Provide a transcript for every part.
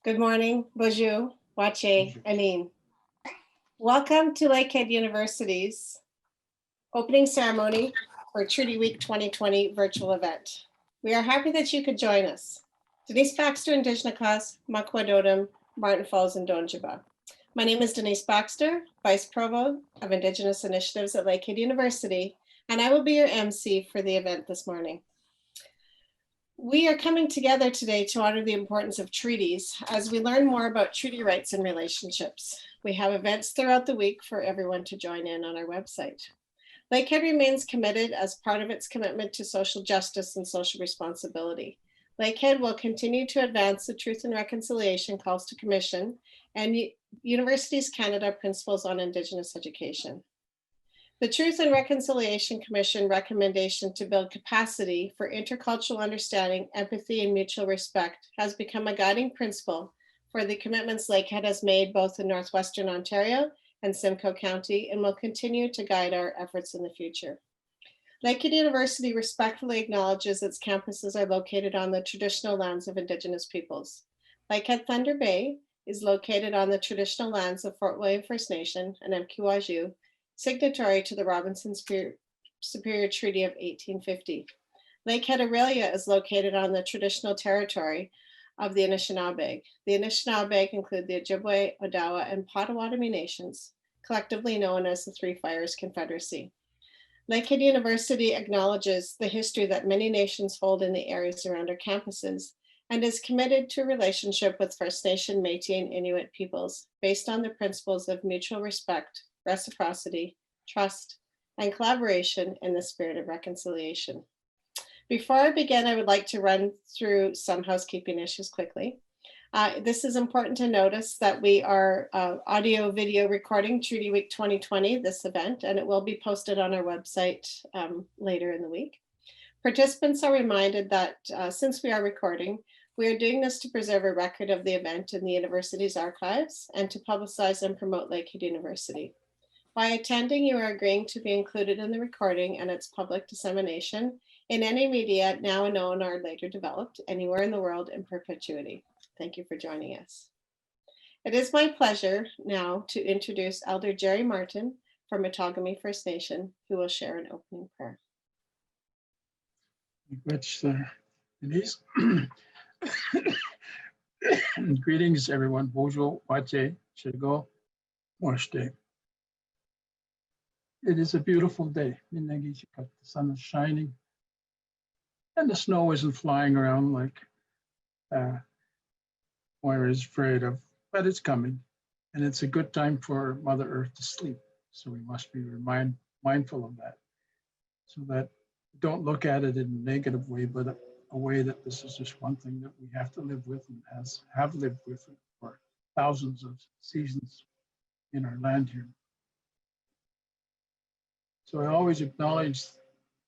Good morning, bonjour, wache, anin. Welcome to Lakehead University's opening ceremony for Treaty Week 2020 virtual event. We are happy that you could join us. Denise Baxter, Indigenous, Makwadodam, Martin Falls, and Donjiba. My name is Denise Baxter, Vice Provost of Indigenous Initiatives at Lakehead University, and I will be your MC for the event this morning. We are coming together today to honor the importance of treaties as we learn more about treaty rights and relationships. We have events throughout the week for everyone to join in on our website. Lakehead remains committed as part of its commitment to social justice and social responsibility. Lakehead will continue to advance the Truth and Reconciliation Calls to Commission and Universities Canada Principles on Indigenous Education. The Truth and Reconciliation Commission recommendation to build capacity for intercultural understanding, empathy, and mutual respect has become a guiding principle for the commitments Lakehead has made both in Northwestern Ontario and Simcoe County, and will continue to guide our efforts in the future. Lakehead University respectfully acknowledges its campuses are located on the traditional lands of Indigenous peoples. Lakehead Thunder Bay is located on the traditional lands of Fort William First Nation and Mkwaju, signatory to the Robinson Superior Treaty of 1850. Lakehead Aurelia is located on the traditional territory of the Anishinaabe. The Anishinaabe include the Ojibwe, Odawa, and Potawatomi nations, collectively known as the Three Fires Confederacy. Lakehead University acknowledges the history that many nations hold in the areas around our campuses and is committed to a relationship with First Nation, Métis, and Inuit peoples based on the principles of mutual respect, reciprocity, trust, and collaboration in the spirit of reconciliation. Before I begin, I would like to run through some housekeeping issues quickly. This is important to notice that we are audio video recording Treaty Week 2020, this event, and it will be posted on our website later in the week. Participants are reminded that since we are recording, we are doing this to preserve a record of the event in the university's archives and to publicize and promote Lakehead University. By attending, you are agreeing to be included in the recording and its public dissemination in any media now known or later developed anywhere in the world in perpetuity. Thank you for joining us. It is my pleasure now to introduce Elder Jerry Martin from Metagamy First Nation, who will share an opening prayer. Denise. Greetings, everyone. Bonjour, wache, shego, washte. It is a beautiful day. The sun is shining and the snow isn't flying around like Moira is afraid of, but it's coming. And it's a good time for Mother Earth to sleep. So we must be mindful of that, so that don't look at it in a negative way, but a way that this is just one thing that we have to live with and have lived with it for thousands of seasons in our land here. So I always acknowledge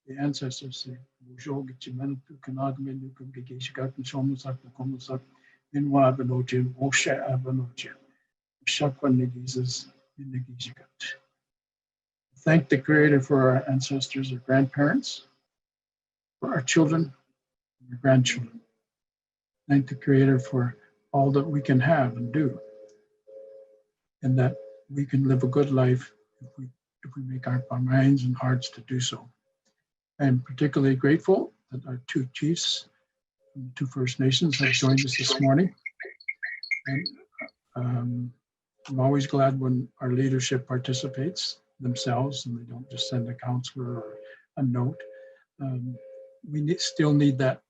the ancestors. Thank the Creator for our ancestors, our grandparents, for our children, and our grandchildren. Thank the Creator for all that we can have and do, and that we can live a good life if we make our minds and hearts to do so. I am particularly grateful that our two chiefs from the two First Nations have joined us this morning. And I'm always glad when our leadership participates themselves and they don't just send a counselor or a note. We still need that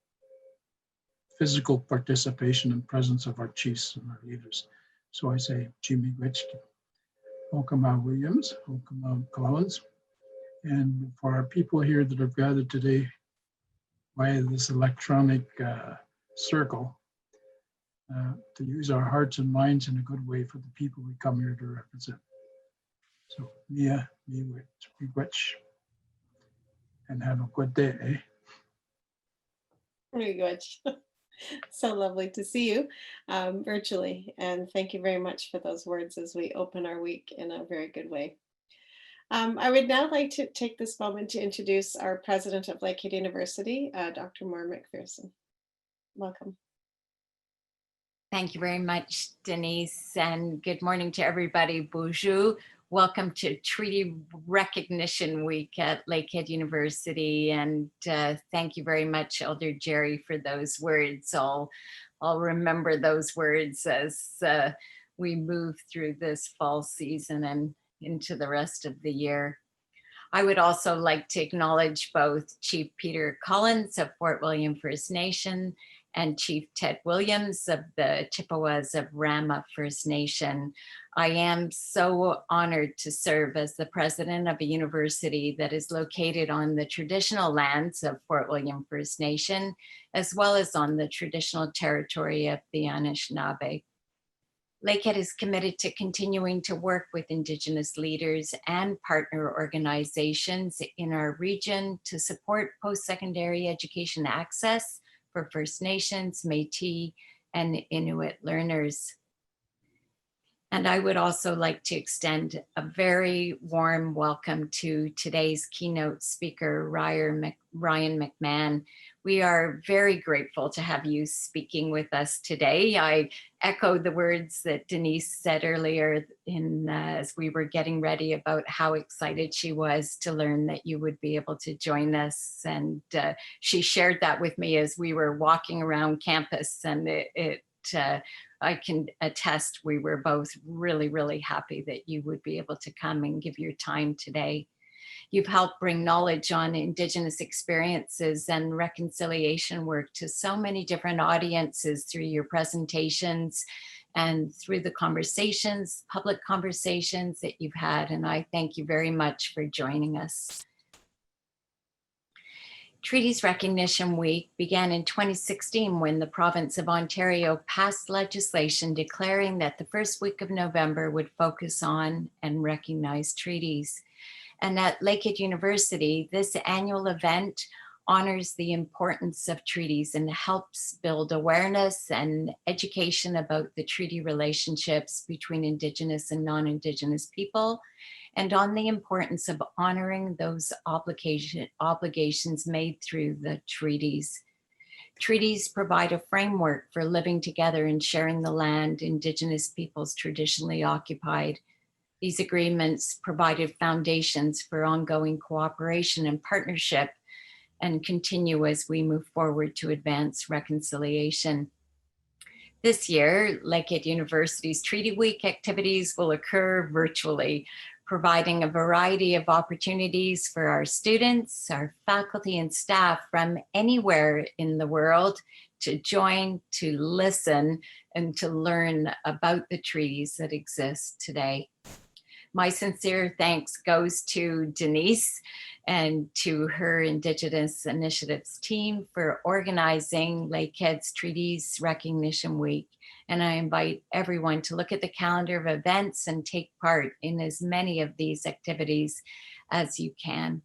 physical participation and presence of our chiefs and our leaders. So I say, Jimmy Wichke, Okama Williams, Okama Collins. And for our people here that have gathered today via this electronic circle, to use our hearts and minds in a good way for the people we come here to represent. So, Mia, Miigwech, and have a good day, eh? Very good. So lovely to see you virtually. And thank you very much for those words as we open our week in a very good way. I would now like to take this moment to introduce our president of Lakehead University, Dr. Moira McPherson. Welcome. Thank you very much, Denise, and good morning to everybody. Bonjour. Welcome to Treaty Recognition Week at Lakehead University, and thank you very much, Elder Jerry, for those words. I'll remember those words as we move through this fall season and into the rest of the year. I would also like to acknowledge both Chief Peter Collins of Fort William First Nation and Chief Ted Williams of the Chippewas of Rama First Nation. I am so honored to serve as the president of a university that is located on the traditional lands of Fort William First Nation, as well as on the traditional territory of the Anishinaabe. Lakehead is committed to continuing to work with Indigenous leaders and partner organizations in our region to support post-secondary education access for First Nations, Métis, and Inuit learners. And I would also like to extend a very warm welcome to today's keynote speaker, Ryan McMahon. We are very grateful to have you speaking with us today. I echo the words that Denise said earlier as we were getting ready about how excited she was to learn that you would be able to join us. And she shared that with me as we were walking around campus, and I can attest we were both really, really happy that you would be able to come and give your time today. You've helped bring knowledge on Indigenous experiences and reconciliation work to so many different audiences through your presentations and through the conversations, public conversations that you've had. And I thank you very much for joining us. Treaties Recognition Week began in 2016 when the province of Ontario passed legislation declaring that the first week of November would focus on and recognize treaties. And at Lakehead University, this annual event honors the importance of treaties and helps build awareness and education about the treaty relationships between Indigenous and non-Indigenous people, and on the importance of honoring those obligations made through the treaties. Treaties provide a framework for living together and sharing the land Indigenous peoples traditionally occupied. These agreements provided foundations for ongoing cooperation and partnership and continue as we move forward to advance reconciliation. This year, Lakehead University's Treaty Week activities will occur virtually, providing a variety of opportunities for our students, our faculty and staff from anywhere in the world to join, to listen, and to learn about the treaties that exist today. My sincere thanks goes to Denise and to her Indigenous Initiatives team for organizing Lakehead's Treaties Recognition Week. And I invite everyone to look at the calendar of events and take part in as many of these activities as you can.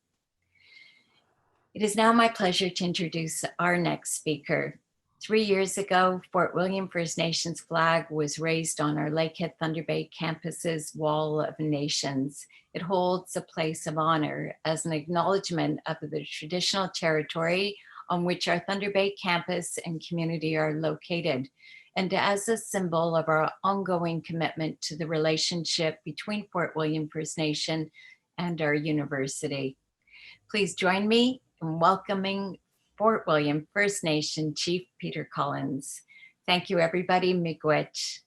It is now my pleasure to introduce our next speaker. 3 years ago, Fort William First Nations flag was raised on our Lakehead Thunder Bay campus's Wall of Nations. It holds a place of honor as an acknowledgement of the traditional territory on which our Thunder Bay campus and community are located, and as a symbol of our ongoing commitment to the relationship between Fort William First Nation and our university. Please join me in welcoming Fort William First Nation Chief Peter Collins. Thank you, everybody. Miigwech.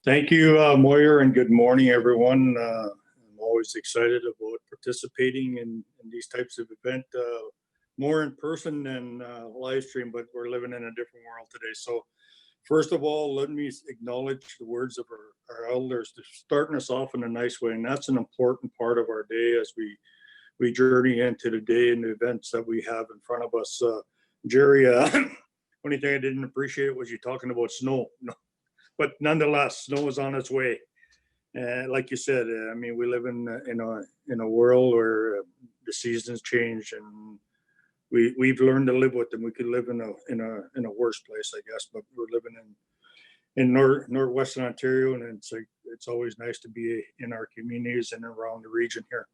Thank you, Moyer, and good morning, everyone. I'm always excited about participating in these types of events, more in person than live stream, but we're living in a different world today. So first of all, let me acknowledge the words of our elders. They're starting us off in a nice way, and that's an important part of our day as we journey into the day and the events that we have in front of us. Jerry, only thing I didn't appreciate was you talking about snow. No, but nonetheless, snow is on its way. Like you said, I mean, we live in a world where the seasons change, and we've learned to live with them. We could live in a worse place, I guess, but we're living in northwestern Ontario, and it's always nice to be in our communities and around the region here.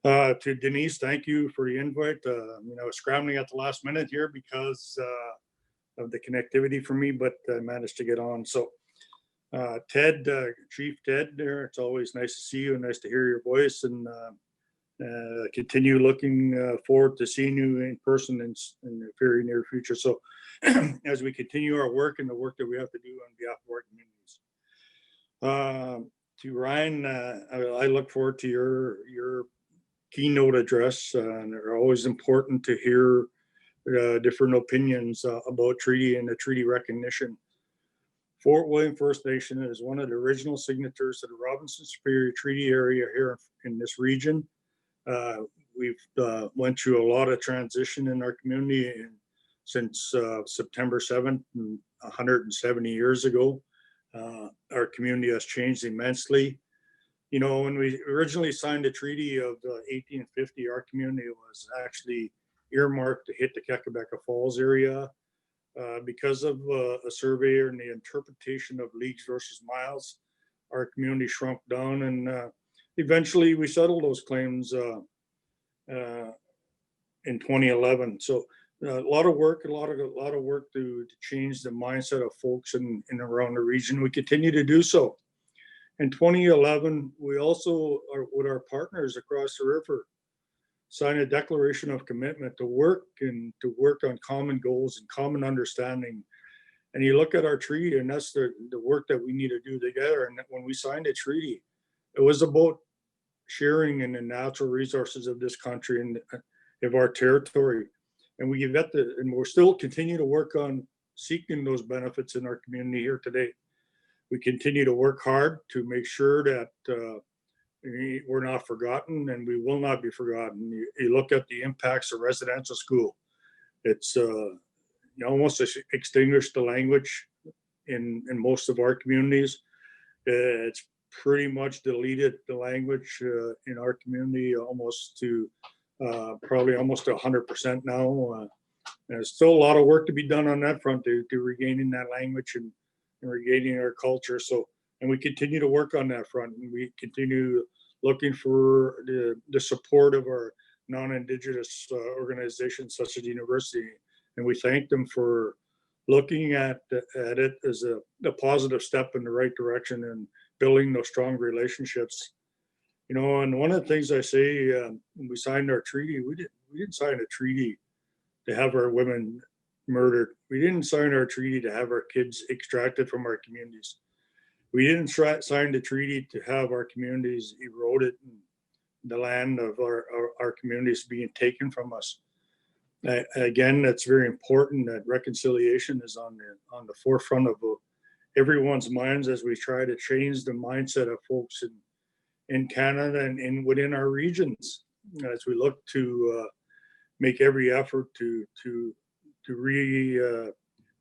To Denise, thank you for the invite. I was scrambling at the last minute here because of the connectivity for me, but I managed to get on. So Ted, Chief Ted there, it's always nice to see you and nice to hear your voice, and continue looking forward to seeing you in person in the very near future. So as we continue our work and the work that we have to do on behalf of our communities. To Ryan, I look forward to your keynote address, and they're always important to hear different opinions about treaty and the treaty recognition. Fort William First Nation is one of the original signatories to the Robinson Superior Treaty Area here in this region. We've went through a lot of transition in our community since September 7th, 170 years ago. Our community has changed immensely. You know, when we originally signed the treaty of 1850, our community was actually earmarked to hit the Kekabeka Falls area. Because of a surveyor and the interpretation of leagues versus miles, our community shrunk down, and eventually we settled those claims in 2011. So a lot of work to change the mindset of folks in and around the region. We continue to do so. In 2011, we also are with our partners across the river, signed a declaration of commitment to work on common goals and common understanding. And you look at our treaty, and that's the work that we need to do together. And when we signed a treaty, it was about sharing in the natural resources of this country and of our territory. And we're still continue to work on seeking those benefits in our community here today. We continue to work hard to make sure that we're not forgotten, and we will not be forgotten. You look at the impacts of residential school. It's almost extinguished the language in most of our communities. It's pretty much deleted the language in our community almost to probably almost to 100% now. There's still a lot of work to be done on that front to regaining that language and regaining our culture. So, and we continue to work on that front, and we continue looking for the support of our non-Indigenous organizations such as the university. And we thank them for looking at it as a positive step in the right direction and building those strong relationships. You know, and one of the things I say, when we signed our treaty, we didn't sign a treaty to have our women murdered. We didn't sign our treaty to have our kids extracted from our communities. We didn't sign the treaty to have our communities eroded and the land of our communities being taken from us. Again, that's very important that reconciliation is on the forefront of everyone's minds as we try to change the mindset of folks in Canada and within our regions, as we look to make every effort to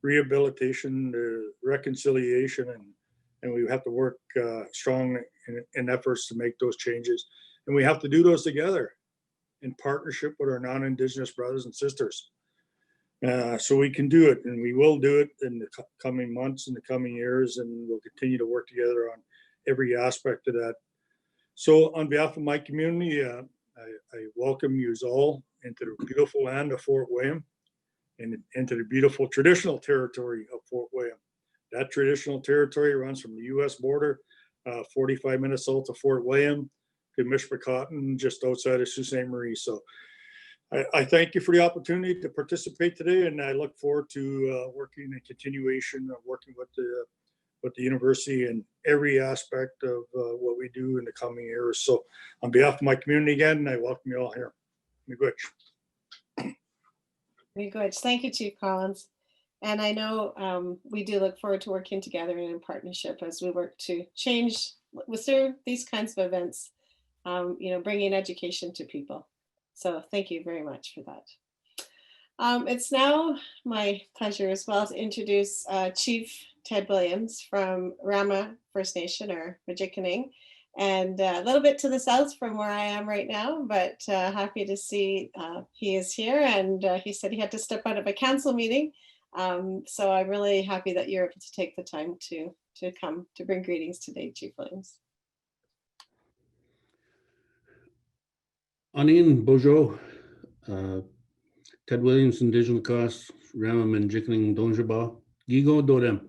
rehabilitation, reconciliation, and we have to work strong in efforts to make those changes. And we have to do those together in partnership with our non-Indigenous brothers and sisters. So we can do it, and we will do it in the coming months, in the coming years, and we'll continue to work together on every aspect of that. So on behalf of my community, I welcome you all into the beautiful land of Fort William and into the beautiful traditional territory of Fort William. That traditional territory runs from the US border, 45 minutes south of Fort William to Mishpacotton, just outside of Sault Ste. Marie. So I thank you for the opportunity to participate today, and I look forward to working in continuation of working with the university and every aspect of what we do in the coming years. So on behalf of my community again, I welcome you all here. Very good. Thank you, Chief Collins. And I know we do look forward to working together and in partnership as we work to change through these kinds of events, bringing education to people. So thank you very much for that. It's now my pleasure as well to introduce Chief Ted Williams from Rama First Nation, or Majikaning, and a little bit to the south from where I am right now, but happy to see he is here, and he said he had to step out of a council meeting. So I'm really happy that you're able to take the time to come to bring greetings today, Chief Williams. Anin Bojo, Ted Williams, Indigenous Cost, Ramam and Jikling Donjaba, Gigo Dodem.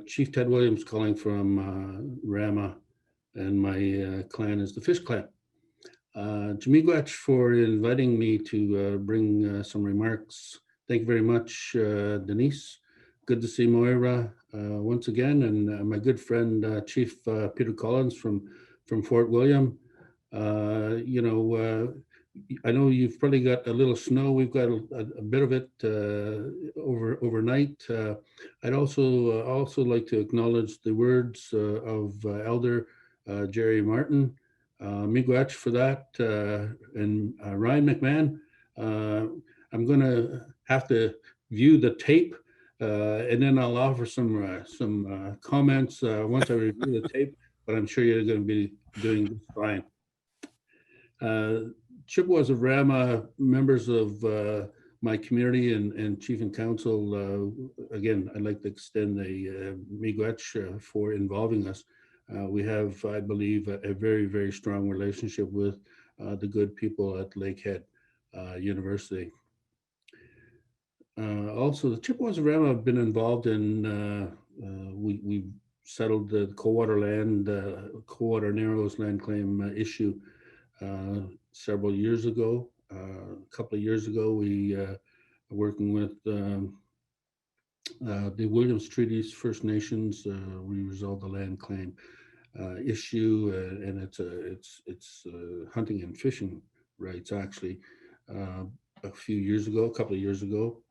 Chief Ted Williams calling from Rama, and my clan is the Fish Clan. Jamigwach for inviting me to bring some remarks. Thank you very much, Denise. Good to see Moira once again, and my good friend, Chief Peter Collins from Fort William. I know you've probably got a little snow. We've got a bit of it overnight. I'd also like to acknowledge the words of Elder Jerry Martin. Miigwech for that, and Ryan McMahon. I'm going to have to view the tape, and then I'll offer some comments once I review the tape. But I'm sure you're going to be doing just fine. Chippewas of Rama, members of my community and Chief and Council, again, I'd like to extend a miigwech for involving us. We have, I believe, a very, very strong relationship with the good people at Lakehead University. Also, the Chippewas of Rama have been involved in, we've settled the Coldwater Narrows land claim issue several years ago. A couple of years ago, we working with the Williams Treaties First Nations, we resolved the land claim issue, and it's hunting and fishing rights actually a couple of years ago.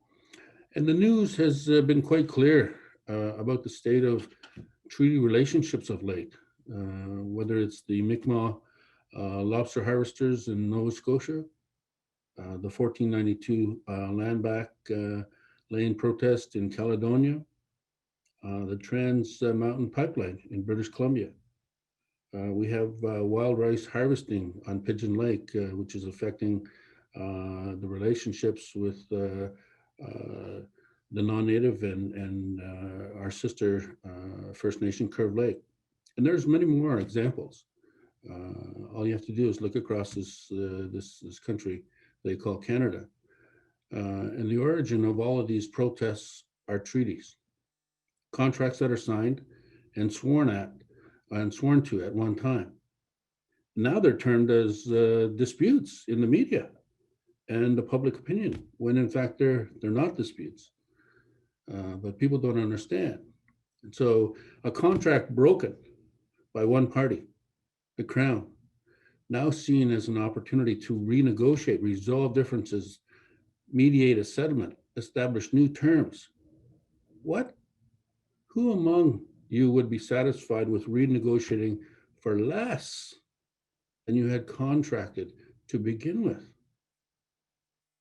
And the news has been quite clear about the state of treaty relationships of late, whether it's the Mi'kmaq lobster harvesters in Nova Scotia, the 1492 land back lane protest in Caledonia, the Trans Mountain Pipeline in British Columbia. We have wild rice harvesting on Pigeon Lake, which is affecting the relationships with the non-native and our sister First Nation Curve Lake. And there's many more examples. All you have to do is look across this country they call Canada. And the origin of all of these protests are treaties, contracts that are signed and sworn to at one time. Now they're termed as disputes in the media and the public opinion, when in fact they're not disputes. But people don't understand. And so a contract broken by one party, the Crown, now seen as an opportunity to renegotiate, resolve differences, mediate a settlement, establish new terms. What? Who among you would be satisfied with renegotiating for less than you had contracted to begin with?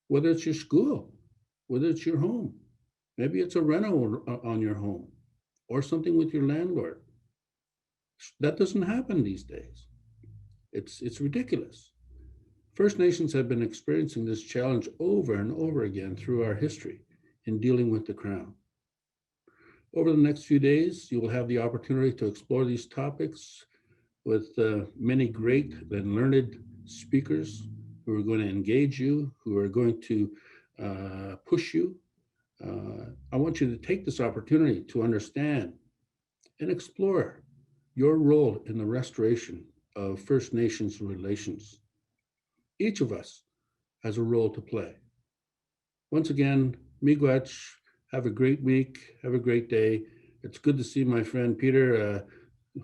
Whether it's your school, whether it's your home, maybe it's a rental on your home or something with your landlord. That doesn't happen these days. It's ridiculous. First Nations have been experiencing this challenge over and over again through our history in dealing with the Crown. Over the next few days, you will have the opportunity to explore these topics with many great and learned speakers who are going to engage you, who are going to push you. I want you to take this opportunity to understand and explore your role in the restoration of First Nations relations. Each of us has a role to play. Once again, miigwech, have a great week, have a great day. It's good to see my friend Peter.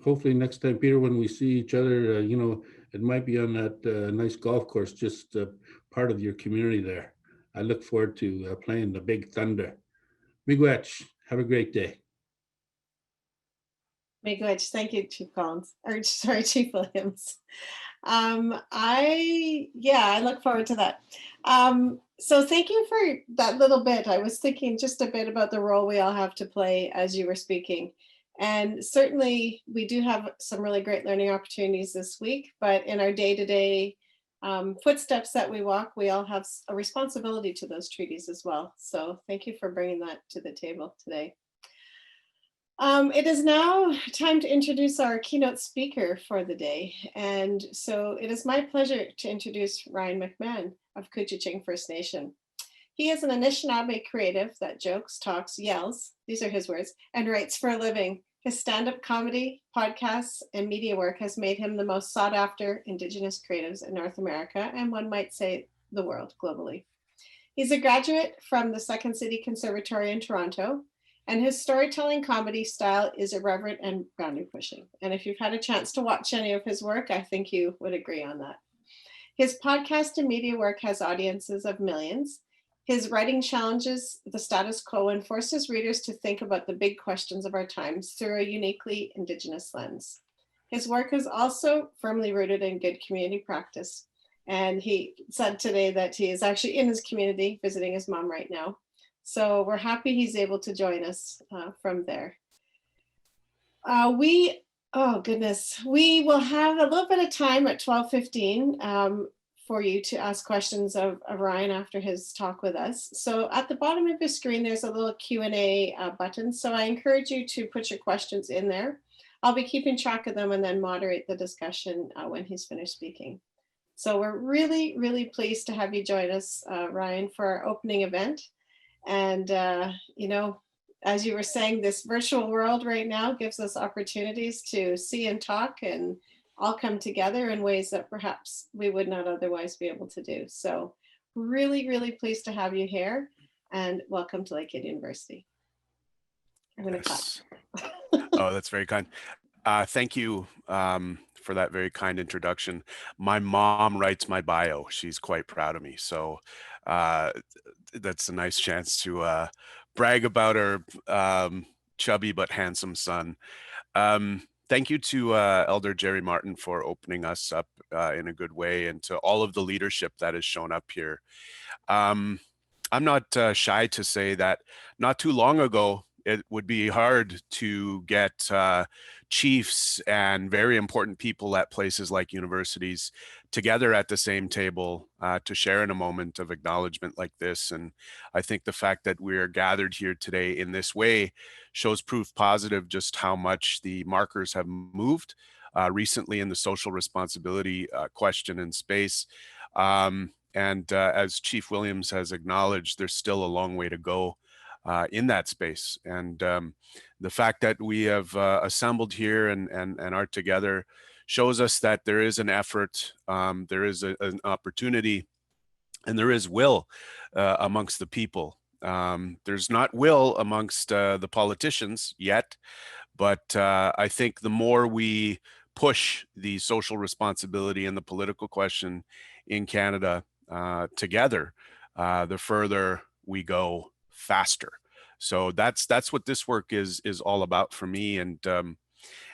Hopefully next time, Peter, when we see each other, it might be on that nice golf course, just part of your community there. I look forward to playing the Big Thunder. Miigwech, have a great day. Miigwech, thank you, Chief Collins, or sorry, Chief Williams. I look forward to that. So thank you for that little bit. I was thinking just a bit about the role we all have to play as you were speaking. And certainly we do have some really great learning opportunities this week, but in our day-to-day footsteps that we walk, we all have a responsibility to those treaties as well. So thank you for bringing that to the table today. It is now time to introduce our keynote speaker for the day. And so it is my pleasure to introduce Ryan McMahon of Couchiching First Nation. He is an Anishinaabe creative that jokes, talks, yells, these are his words, and writes for a living. His stand-up comedy, podcasts, and media work has made him the most sought-after Indigenous creatives in North America, and one might say the world globally. He's a graduate from the Second City Conservatory in Toronto, and his storytelling comedy style is irreverent and boundary pushing. And if you've had a chance to watch any of his work, I think you would agree on that. His podcast and media work has audiences of millions. His writing challenges the status quo and forces readers to think about the big questions of our times through a uniquely Indigenous lens. His work is also firmly rooted in good community practice. And he said today that he is actually in his community visiting his mom right now. So we're happy he's able to join us from there. Oh goodness, we will have a little bit of time at 12:15 for you to ask questions of Ryan after his talk with us. So at the bottom of your screen, there's a little Q&A button. So I encourage you to put your questions in there. I'll be keeping track of them and then moderate the discussion when he's finished speaking. So we're really, really pleased to have you join us, Ryan, for our opening event. And, you know, as you were saying, this virtual world right now gives us opportunities to see and talk and all come together in ways that perhaps we would not otherwise be able to do. So really, really pleased to have you here, and welcome to Lakehead University. I'm going to clap. Oh, that's very kind. Thank you for that very kind introduction. My mom writes my bio. She's quite proud of me. So that's a nice chance to brag about her chubby but handsome son. Thank you to Elder Jerry Martin for opening us up in a good way, and to all of the leadership that has shown up here. I'm not shy to say that not too long ago, it would be hard to get chiefs and very important people at places like universities together at the same table to share in a moment of acknowledgement like this. And I think the fact that we are gathered here today in this way shows proof positive just how much the markers have moved recently in the social responsibility question in space. And as Chief Williams has acknowledged, there's still a long way to go in that space. And the fact that we have assembled here and are together shows us that there is an effort, there is an opportunity, and there is will amongst the people. There's not will amongst the politicians yet, but I think the more we push the social responsibility and the political question in Canada together, the further we go faster. So that's what this work is all about for me.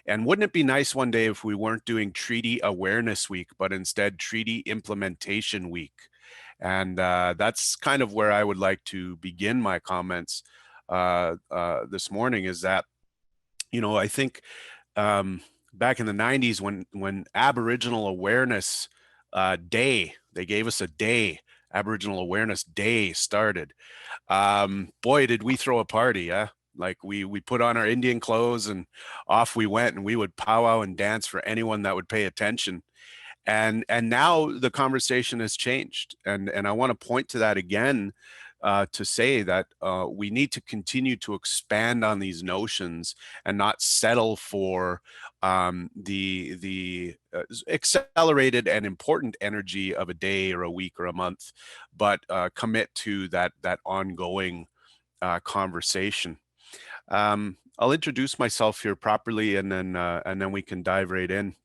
And wouldn't it be nice one day if we weren't doing Treaty Awareness Week, but instead Treaty Implementation Week? And that's kind of where I would like to begin my comments this morning, is that, you know, I think back in the 90s when Aboriginal Awareness Day, they gave us a day, Aboriginal Awareness Day started. Boy, did we throw a party, huh? Like we put on our Indian clothes and off we went, and we would powwow and dance for anyone that would pay attention. And now the conversation has changed. And I want to point to that again to say that we need to continue to expand on these notions and not settle for the accelerated and important energy of a day or a week or a month, but commit to that ongoing conversation. I'll introduce myself here properly, and then we can dive right in.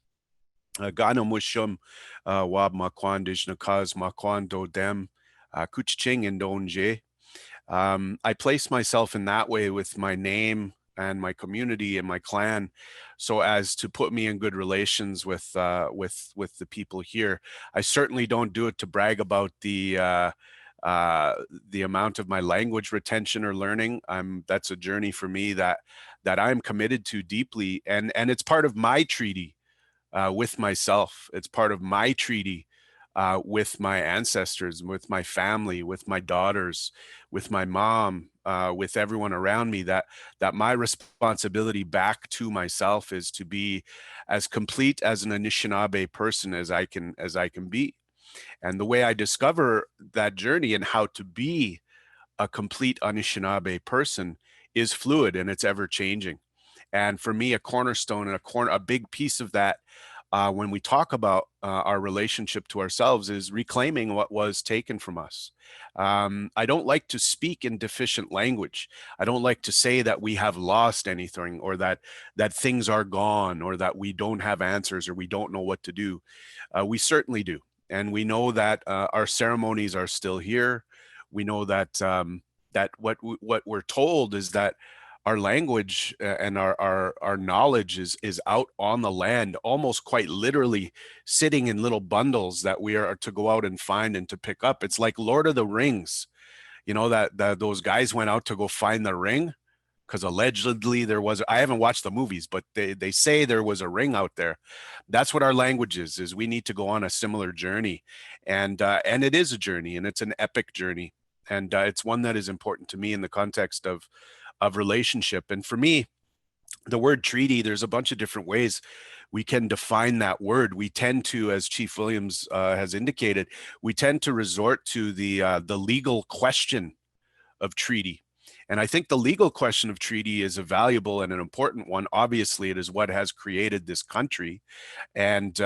Gano mushum wab makwan dijnakaz makwan do dem kuching and donje. I place myself in that way with my name and my community and my clan, so as to put me in good relations with the people here. I certainly don't do it to brag about the amount of my language retention or learning. That's a journey for me that I'm committed to deeply, and it's part of my treaty with myself. It's part of my treaty with my ancestors, with my family, with my daughters, with my mom, with everyone around me, that my responsibility back to myself is to be as complete as an Anishinaabe person as I can be. And the way I discover that journey and how to be a complete Anishinaabe person is fluid and it's ever changing. And for me, a cornerstone and a big piece of that when we talk about our relationship to ourselves is reclaiming what was taken from us. I don't like to speak in deficient language. I don't like to say that we have lost anything, or that things are gone, or that we don't have answers, or we don't know what to do. We certainly do. And we know that our ceremonies are still here. We know that that what we're told is that our language and our knowledge is out on the land, almost quite literally sitting in little bundles that we are to go out and find and to pick up. It's like Lord of the Rings, you know, that those guys went out to go find the ring, because allegedly there was, I haven't watched the movies, but they say there was a ring out there. That's what our language is we need to go on a similar journey. And it is a journey, and it's an epic journey. And it's one that is important to me in the context of relationship. And for me, the word treaty, there's a bunch of different ways we can define that word. We tend to, as Chief Williams has indicated, we tend to resort to the legal question of treaty. And I think the legal question of treaty is a valuable and an important one. Obviously, it is what has created this country, and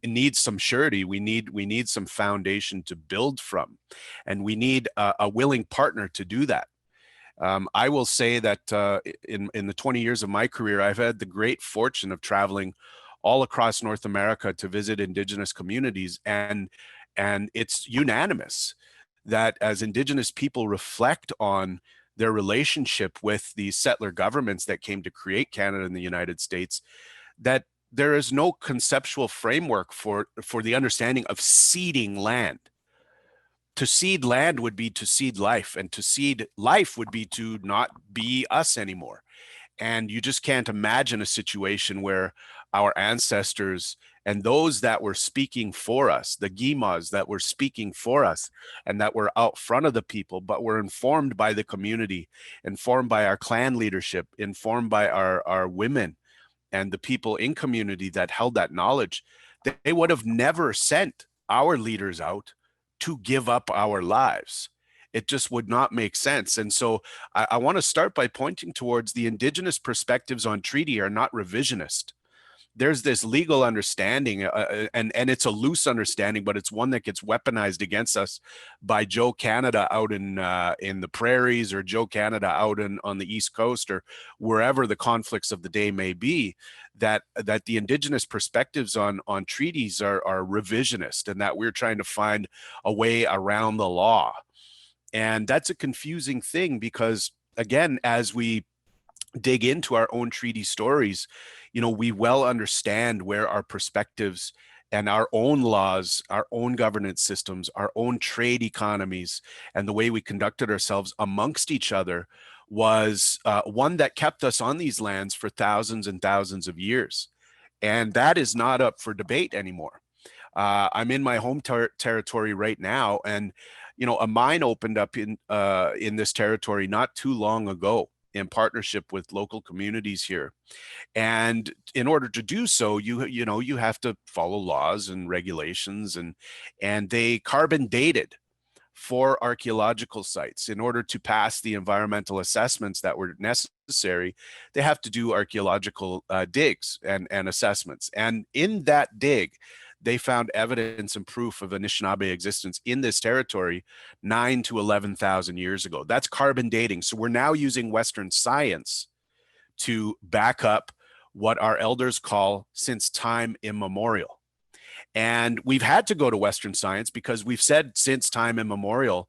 needs some surety. We need some foundation to build from, and we need a willing partner to do that. I will say that in the 20 years of my career, I've had the great fortune of traveling all across North America to visit Indigenous communities, and it's unanimous that as Indigenous people reflect on their relationship with the settler governments that came to create Canada and the United States, that there is no conceptual framework for the understanding of ceding land. To cede land would be to cede life, and to cede life would be to not be us anymore. And you just can't imagine a situation where our ancestors and those that were speaking for us, the Gimas that were speaking for us and that were out front of the people, but were informed by the community, informed by our clan leadership, informed by our women and the people in community that held that knowledge, they would have never sent our leaders out to give up our lives. It just would not make sense. And so I want to start by pointing towards the Indigenous perspectives on treaty are not revisionist. There's this legal understanding, and it's a loose understanding, but it's one that gets weaponized against us by Joe Canada out in the prairies, or Joe Canada out on the East Coast, or wherever the conflicts of the day may be, that the Indigenous perspectives on treaties are revisionist, and that we're trying to find a way around the law. And that's a confusing thing, because again, as we dig into our own treaty stories, you know, we well understand where our perspectives and our own laws, our own governance systems, our own trade economies, and the way we conducted ourselves amongst each other was one that kept us on these lands for thousands and thousands of years. And that is not up for debate anymore. I'm in my home territory right now, and you know, a mine opened up in this territory not too long ago in partnership with local communities here. And in order to do so, you have to follow laws and regulations, and they carbon dated 4 archaeological sites. In order to pass the environmental assessments that were necessary, they have to do archaeological digs and assessments. And in that dig, they found evidence and proof of Anishinaabe existence in this territory 9,000 to 11,000 years ago. That's carbon dating. So we're now using Western science to back up what our elders call since time immemorial. And we've had to go to Western science because we've said since time immemorial,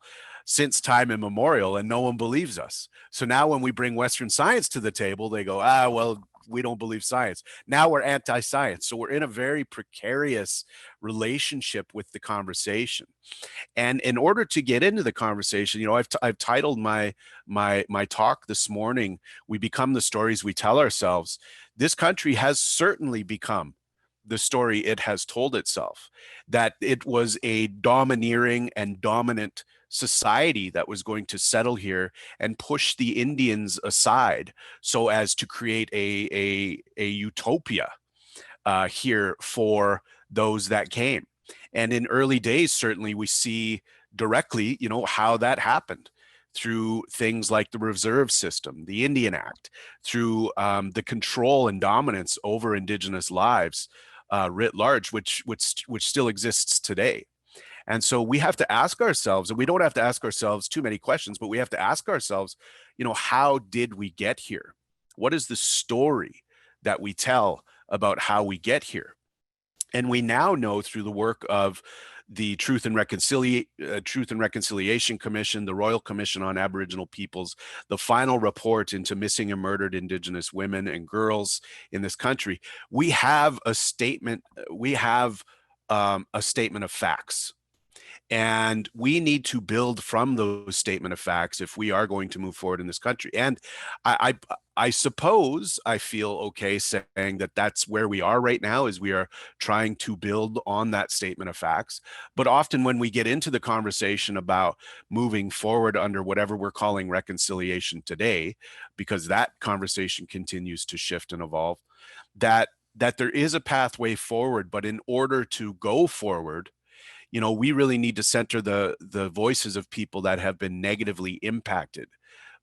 and no one believes us. So now when we bring Western science to the table, they go, well, we don't believe science. Now we're anti-science. So we're in a very precarious relationship with the conversation. And in order to get into the conversation, you know, I've titled my talk this morning, "We Become the Stories We Tell Ourselves." This country has certainly become the story it has told itself, that it was a domineering and dominant society that was going to settle here and push the Indians aside so as to create a utopia here for those that came. And in early days, certainly we see directly, you know, how that happened. through things like the reserve system, the Indian Act, through the control and dominance over Indigenous lives writ large, which still exists today. And so we have to ask ourselves, and we don't have to ask ourselves too many questions, but we have to ask ourselves, how did we get here? What is the story that we tell about how we get here? And we now know through the work of the Truth and Reconciliation Commission, the Royal Commission on Aboriginal Peoples, the final report into missing and murdered Indigenous women and girls in this country, we have a statement. We have a statement of facts. And we need to build from those statement of facts if we are going to move forward in this country. And I suppose I feel okay saying that that's where we are right now, is we are trying to build on that statement of facts. But often when we get into the conversation about moving forward under whatever we're calling reconciliation today, because that conversation continues to shift and evolve, that there is a pathway forward. But in order to go forward, we really need to center the voices of people that have been negatively impacted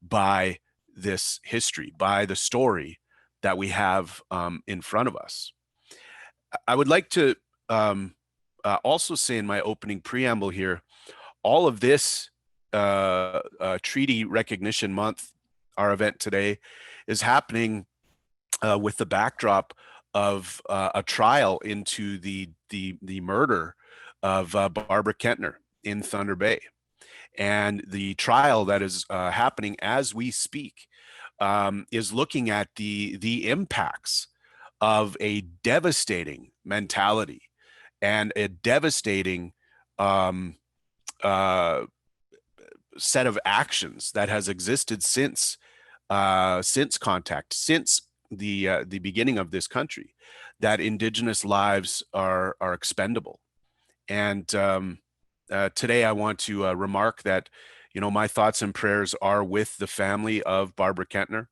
by this history, by the story that we have in front of us. I would like to also say in my opening preamble here, all of this Treaty Recognition Month, our event today, is happening with the backdrop of a trial into the murder of Barbara Kentner in Thunder Bay. And the trial that is happening as we speak is looking at the impacts of a devastating mentality and a devastating set of actions that has existed since contact, since the beginning of this country, that Indigenous lives are expendable. And today I want to remark that, my thoughts and prayers are with the family of Barbara Kentner.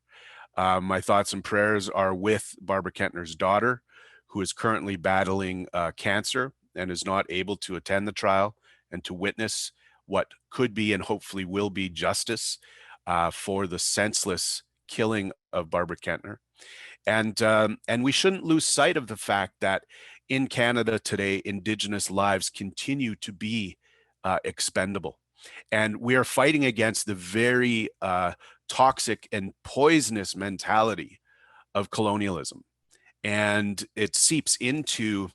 My thoughts and prayers are with Barbara Kentner's daughter, who is currently battling cancer and is not able to attend the trial and to witness what could be and hopefully will be justice for the senseless killing of Barbara Kentner. And we shouldn't lose sight of the fact that in Canada today, Indigenous lives continue to be expendable. And we are fighting against the very toxic and poisonous mentality of colonialism. And it seeps into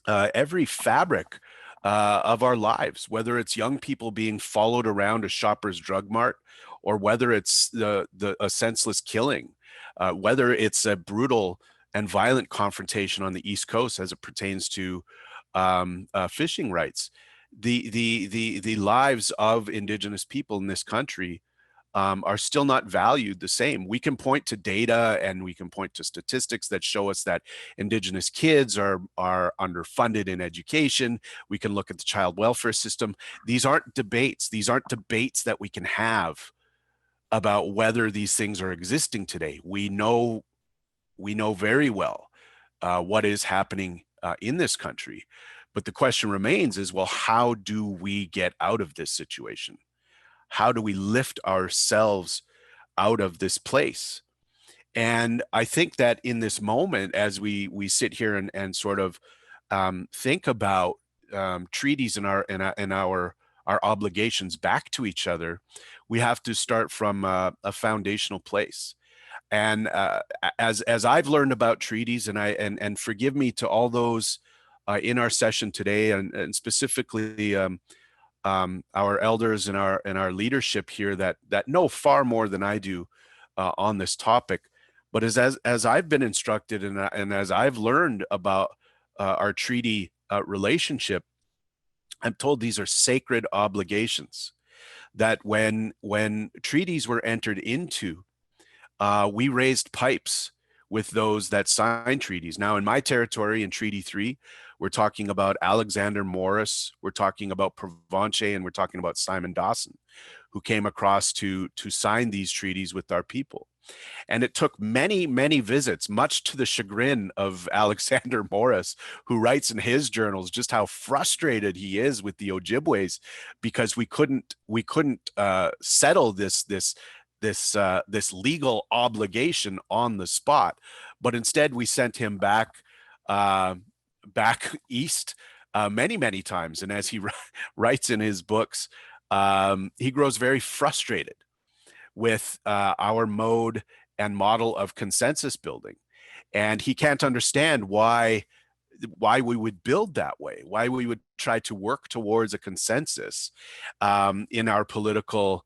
every fabric of our lives, whether it's young people being followed around a Shoppers Drug Mart, or whether it's a senseless killing, whether it's a brutal and violent confrontation on the East Coast as it pertains to fishing rights. The lives of Indigenous people in this country are still not valued the same. We can point to data and we can point to statistics that show us that Indigenous kids are underfunded in education. We can look at the child welfare system. These aren't debates. These aren't debates that we can have about whether these things are existing today. We know very well what is happening in this country. But the question remains is, well, how do we get out of this situation? How do we lift ourselves out of this place? And I think that in this moment, as we sit here and sort of think about treaties and our obligations back to each other, we have to start from a foundational place. And as I've learned about treaties, and forgive me to all those in our session today, and specifically our elders and our leadership here that know far more than I do on this topic, but as I've been instructed and as I've learned about our treaty relationship, I'm told these are sacred obligations. That when treaties were entered into, we raised pipes with those that signed treaties. Now, in my territory, in Treaty 3, we're talking about Alexander Morris, we're talking about Provencher, and we're talking about Simon Dawson, who came across to sign these treaties with our people. And it took many, many visits, much to the chagrin of Alexander Morris, who writes in his journals just how frustrated he is with the Ojibways because we couldn't settle this legal obligation on the spot, but instead we sent him back east many, many times. And as he writes in his books, he grows very frustrated with our mode and model of consensus building. And he can't understand why we would build that way, why we would try to work towards a consensus in our political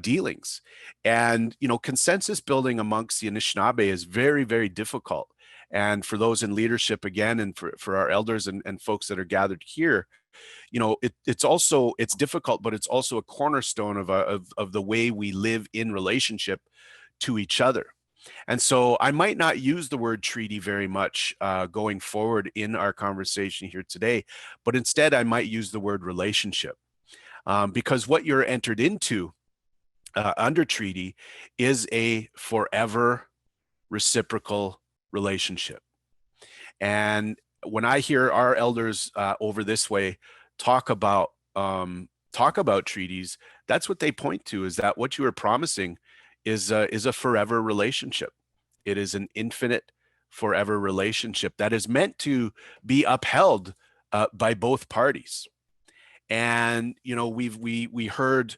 dealings. And, consensus building amongst the Anishinaabe is very, very difficult. And for those in leadership, again, and for our elders and folks that are gathered here, it's difficult, but it's also a cornerstone of the way we live in relationship to each other. And so I might not use the word treaty very much going forward in our conversation here today, but instead I might use the word relationship because what you're entered into under treaty is a forever reciprocal relationship. And when I hear our elders over this way talk about treaties, that's what they point to, is that what you are promising is a forever relationship. It is an infinite forever relationship that is meant to be upheld by both parties. And we heard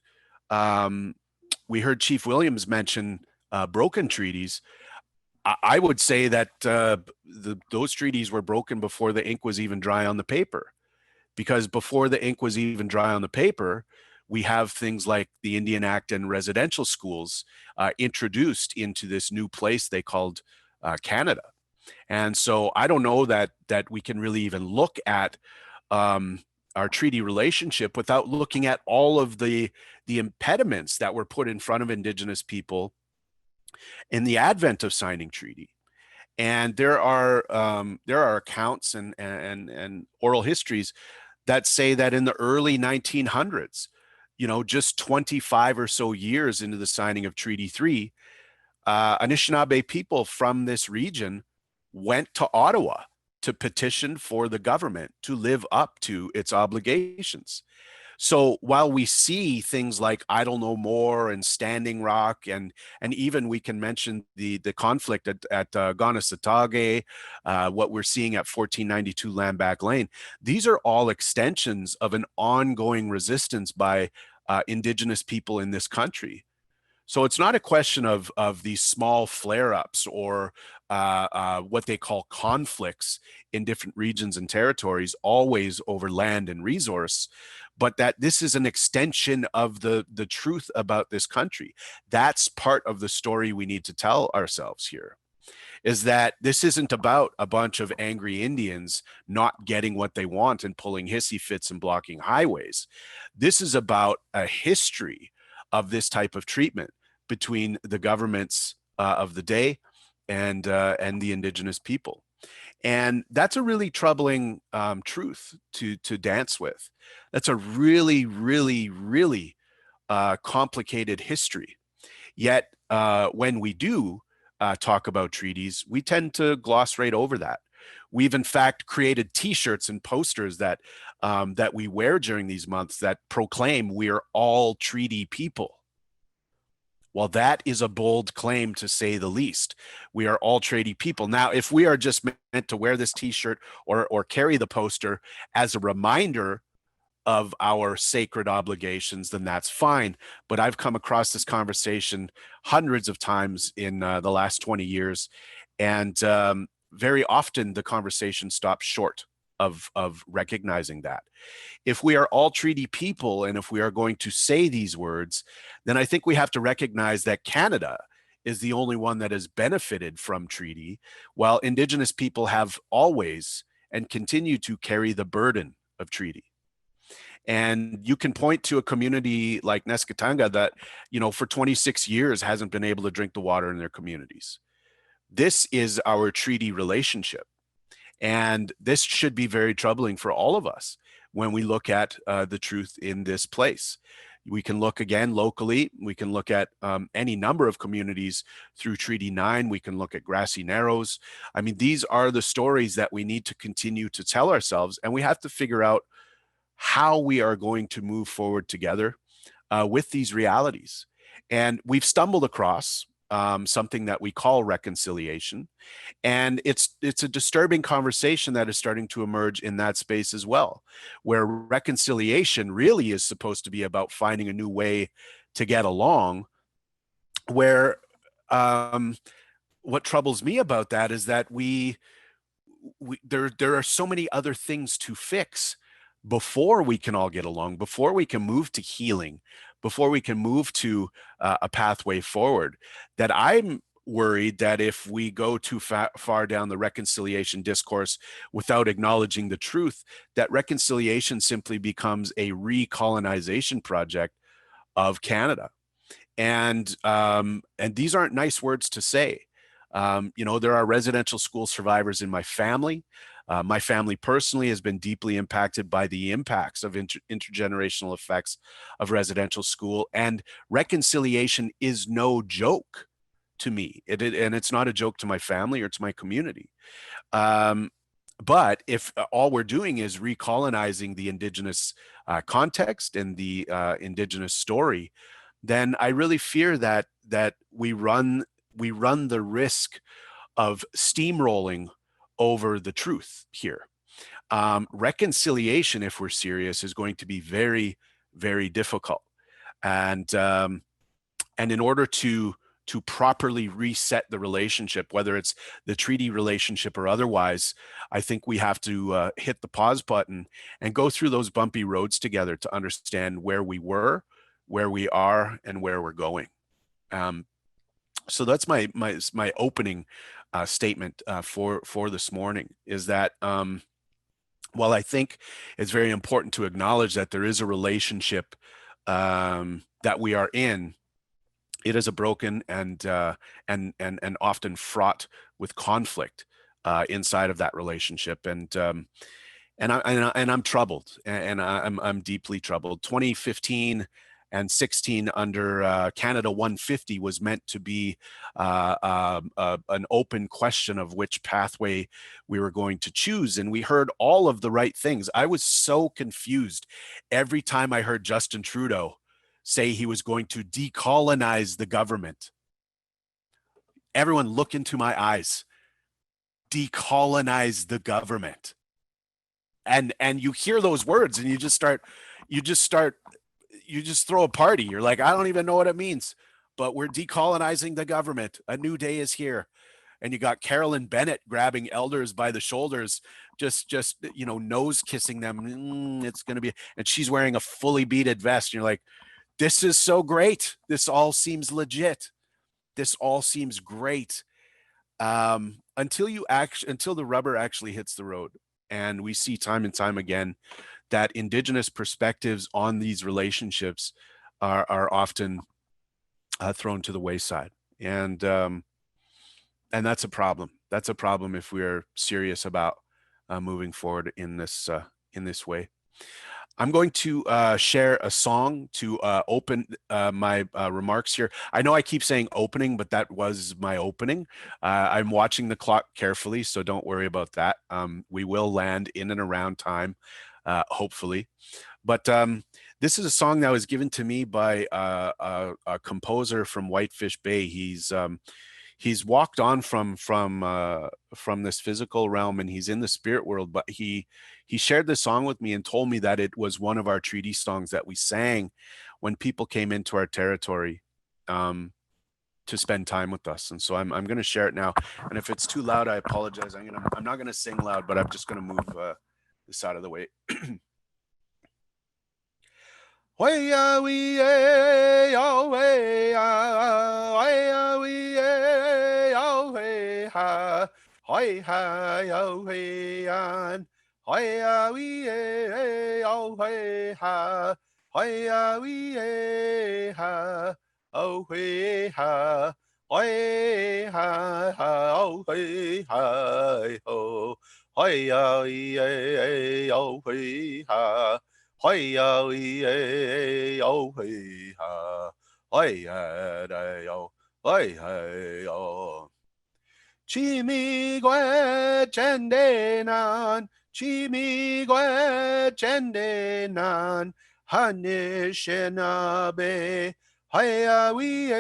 Chief Williams mention broken treaties. I would say that those treaties were broken before the ink was even dry on the paper, because before the ink was even dry on the paper, we have things like the Indian Act and residential schools introduced into this new place they called Canada. And so I don't know that we can really even look at our treaty relationship without looking at all of the impediments that were put in front of Indigenous people in the advent of signing treaty. And there are accounts and oral histories that say that in the early 1900s, just 25 or so years into the signing of Treaty 3, Anishinaabe people from this region went to Ottawa to petition for the government to live up to its obligations. So while we see things like Idle No More and Standing Rock, and even we can mention the conflict at Gonasatage, what we're seeing at 1492 Landback Lane, these are all extensions of an ongoing resistance by Indigenous people in this country. So it's not a question of these small flare-ups or what they call conflicts in different regions and territories, always over land and resource, but that this is an extension of the truth about this country. That's part of the story we need to tell ourselves here, is that this isn't about a bunch of angry Indians not getting what they want and pulling hissy fits and blocking highways. This is about a history of this type of treatment between the governments of the day and the Indigenous people. And that's a really troubling truth to dance with. That's a really, really, really complicated history. Yet when we do talk about treaties, we tend to gloss right over that. We've in fact created T-shirts and posters that we wear during these months that proclaim we are all treaty people. Well, that is a bold claim, to say the least. We are all treaty people. Now, if we are just meant to wear this T-shirt or carry the poster as a reminder of our sacred obligations, then that's fine. But I've come across this conversation hundreds of times in the last 20 years. And very often the conversation stops short of recognizing that. If we are all treaty people, and if we are going to say these words, then I think we have to recognize that Canada is the only one that has benefited from treaty, while Indigenous people have always and continue to carry the burden of treaty. And you can point to a community like Neskatanga that, for 26 years hasn't been able to drink the water in their communities. This is our treaty relationship. And this should be very troubling for all of us when we look at the truth in this place. We can look again locally. We can look at any number of communities through Treaty 9. We can look at Grassy Narrows. I mean, these are the stories that we need to continue to tell ourselves, and we have to figure out how we are going to move forward together with these realities. And we've stumbled across something that we call reconciliation. And it's a disturbing conversation that is starting to emerge in that space as well, where reconciliation really is supposed to be about finding a new way to get along, where what troubles me about that is that there are so many other things to fix before we can all get along, before we can move to healing, before we can move to a pathway forward, that I'm worried that if we go too far down the reconciliation discourse without acknowledging the truth, that reconciliation simply becomes a recolonization project of Canada. And these aren't nice words to say. You know, there are residential school survivors in my family. My family personally has been deeply impacted by the impacts of intergenerational effects of residential school, and reconciliation is no joke to me. And it's not a joke to my family or to my community. But if all we're doing is recolonizing the Indigenous context and the Indigenous story, then I really fear that we run the risk of steamrolling over the truth here. Reconciliation, if we're serious, is going to be very, very difficult. And in order to properly reset the relationship, whether it's the treaty relationship or otherwise, I think we have to hit the pause button and go through those bumpy roads together to understand where we were, where we are, and where we're going. So that's my opening statement for this morning, is that while I think it's very important to acknowledge that there is a relationship that we are in, it is a broken and often fraught with conflict inside of that relationship, and I'm troubled, and I'm deeply troubled. 2015 and 16 under Canada 150 was meant to be an open question of which pathway we were going to choose. And we heard all of the right things. I was so confused every time I heard Justin Trudeau say he was going to decolonize the government. Everyone look into my eyes. Decolonize the government. And you hear those words and you just throw a party. You're like, I don't even know what it means, but we're decolonizing the government. A new day is here. And you got Carolyn Bennett grabbing elders by the shoulders, just nose kissing them. It's going to be, and she's wearing a fully beaded vest. And you're like, this is so great. This all seems legit. This all seems great. Until the rubber actually hits the road. And we see time and time again that Indigenous perspectives on these relationships are often thrown to the wayside, and that's a problem. That's a problem if we're serious about moving forward in this way. I'm going to share a song to open my remarks here. I know I keep saying opening, but that was my opening. I'm watching the clock carefully, so don't worry about that. We will land in and around time, hopefully. But this is a song that was given to me by a composer from Whitefish Bay. He's walked on from this physical realm, and he's in the spirit world, but he shared this song with me and told me that it was one of our treaty songs that we sang when people came into our territory to spend time with us. And so I'm going to share it now. And if it's too loud, I apologize. I'm not going to sing loud, but I'm just going to move this out of the way. Hoi ha yo hui an, hoi a wee oh hui ha, hoi a wee ha, oh hui ha, hoi ha ha oh hui ha ho, hoi a wee oh hui ha, Hey yo, hey yo, hey ha. Hey yo, hey yo. Chimigwe chendenan, chimigwe chendenan, hanishinabe. Hiya we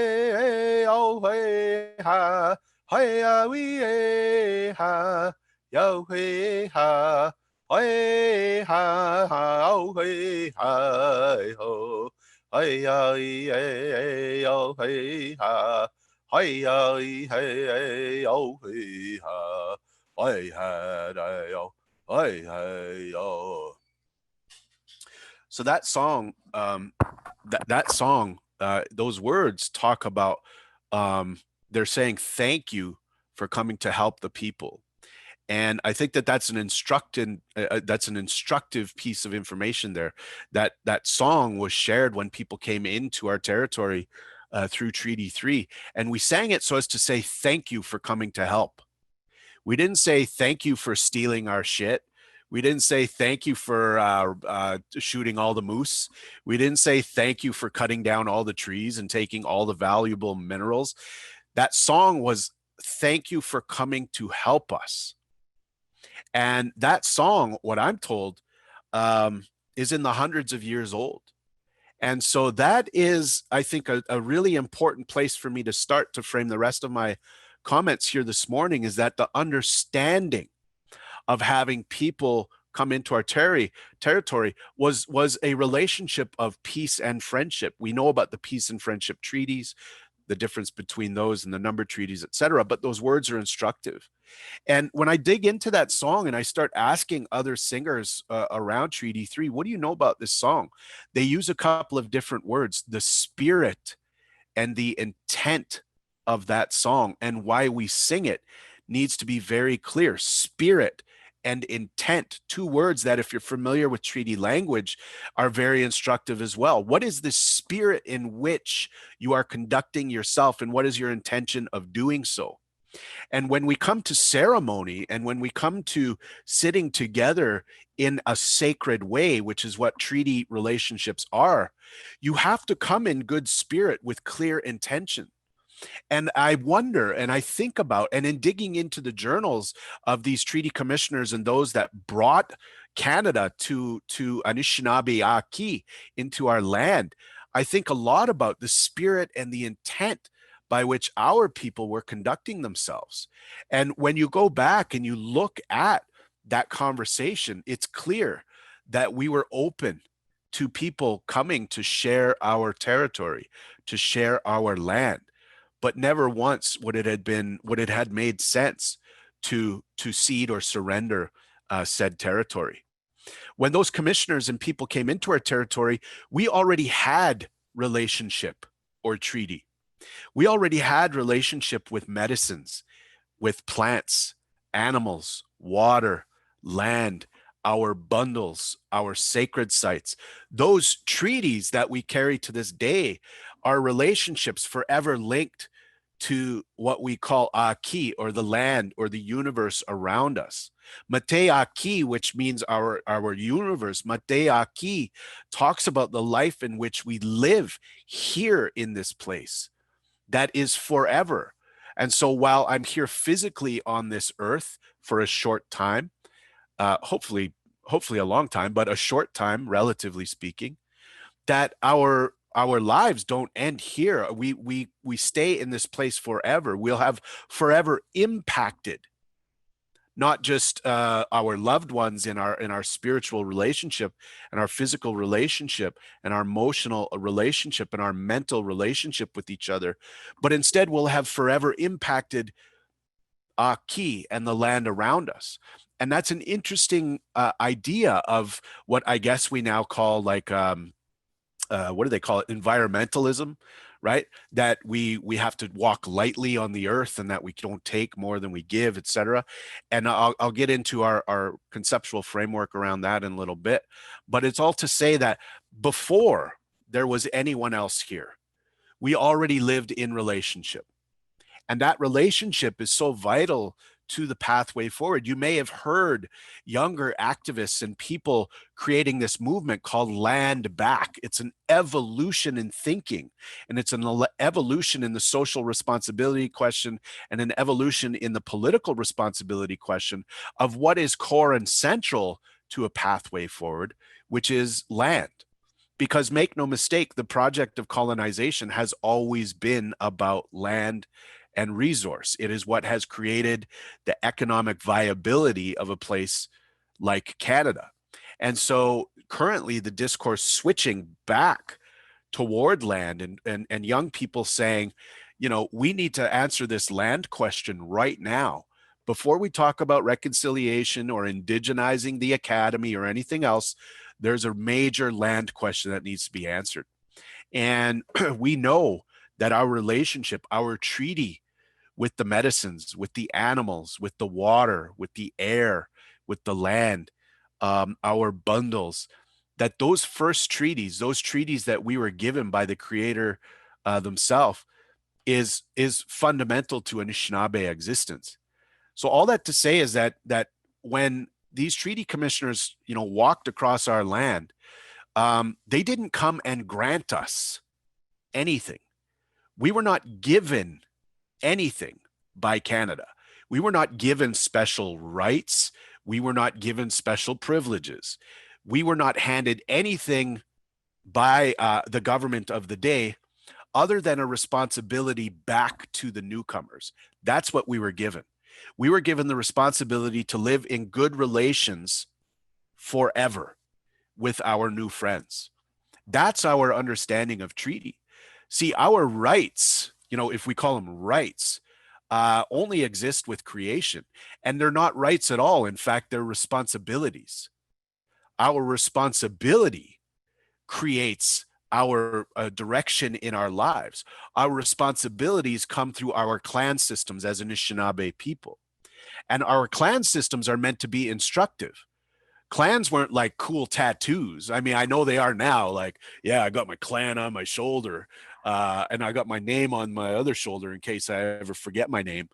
oh hey ha, hiya we ha, yo hey ha, hey ha ha oh hey ha ho, hiya oh hey ha. Hey, hey, hey, oh, hey, ha, hey, hey, oh, hey, hey, oh. So that song, that song, those words talk about, they're saying thank you for coming to help the people. And I think that that's an instructive piece of information there. That song was shared when people came into our territory through Treaty 3, and we sang it so as to say thank you for coming to help. We didn't say thank you for stealing our shit. We didn't say thank you for shooting all the moose. We didn't say thank you for cutting down all the trees and taking all the valuable minerals. That song was thank you for coming to help us. And that song, what I'm told, is in the hundreds of years old. And so that is, I think, a really important place for me to start to frame the rest of my comments here this morning, is that the understanding of having people come into our territory was a relationship of peace and friendship. We know about the peace and friendship treaties, the difference between those and the number treaties, et cetera, but those words are instructive. And when I dig into that song and I start asking other singers around Treaty 3, what do you know about this song? They use a couple of different words, the spirit and the intent of that song, and why we sing it needs to be very clear. Spirit and intent, two words that, if you're familiar with treaty language, are very instructive as well. What is the spirit in which you are conducting yourself, and what is your intention of doing so? And when we come to ceremony, and when we come to sitting together in a sacred way, which is what treaty relationships are, you have to come in good spirit with clear intention. And I wonder, and I think about, and in digging into the journals of these treaty commissioners and those that brought Canada to Anishinaabe into our land, I think a lot about the spirit and the intent by which our people were conducting themselves. And when you go back and you look at that conversation, it's clear that we were open to people coming to share our territory, to share our land. But never once would it had made sense to cede or surrender said territory. When those commissioners and people came into our territory, we already had relationship or treaty. We already had relationship with medicines, with plants, animals, water, land, our bundles, our sacred sites. Those treaties that we carry to this day are relationships forever linked to what we call Aki, or the land or the universe around us. Mate Aki, which means our universe, Mate Aki talks about the life in which we live here in this place that is forever. And so while I'm here physically on this earth for a short time, hopefully a long time, but a short time, relatively speaking, that our lives don't end here. We stay in this place forever. We'll have forever impacted not just our loved ones in our spiritual relationship and our physical relationship and our emotional relationship and our mental relationship with each other, but instead we'll have forever impacted Aki and the land around us. And that's an interesting idea of what I guess we now call, like, what do they call it? Environmentalism, right? That we have to walk lightly on the earth, and that we don't take more than we give, etc. And I'll get into our conceptual framework around that in a little bit. But it's all to say that before there was anyone else here, we already lived in relationship. And that relationship is so vital to the pathway forward. You may have heard younger activists and people creating this movement called Land Back. It's an evolution in thinking, and it's an evolution in the social responsibility question and an evolution in the political responsibility question of what is core and central to a pathway forward, which is land. Because make no mistake, the project of colonization has always been about land and resource. It is what has created the economic viability of a place like Canada. And so currently the discourse switching back toward land and young people saying, you know, we need to answer this land question right now. Before we talk about reconciliation or indigenizing the academy or anything else, there's a major land question that needs to be answered. And we know that our relationship, our treaty with the medicines, with the animals, with the water, with the air, with the land, our bundles, that those first treaties, those treaties that we were given by the Creator themselves, is fundamental to Anishinaabe existence. So all that to say is that when these treaty commissioners, you know, walked across our land, they didn't come and grant us anything. We were not given anything by Canada. We were not given special rights. We were not given special privileges. We were not handed anything by the government of the day other than a responsibility back to the newcomers. That's what we were given. We were given the responsibility to live in good relations forever with our new friends. That's our understanding of treaty. See, our rights, you know, if we call them rights, only exist with creation, and they're not rights at all. In fact, they're responsibilities. Our responsibility creates our direction in our lives. Our responsibilities come through our clan systems as Anishinaabe people. And our clan systems are meant to be instructive. Clans weren't like cool tattoos. I mean, I know they are now. Like, yeah, I got my clan on my shoulder, and I got my name on my other shoulder in case I ever forget my name.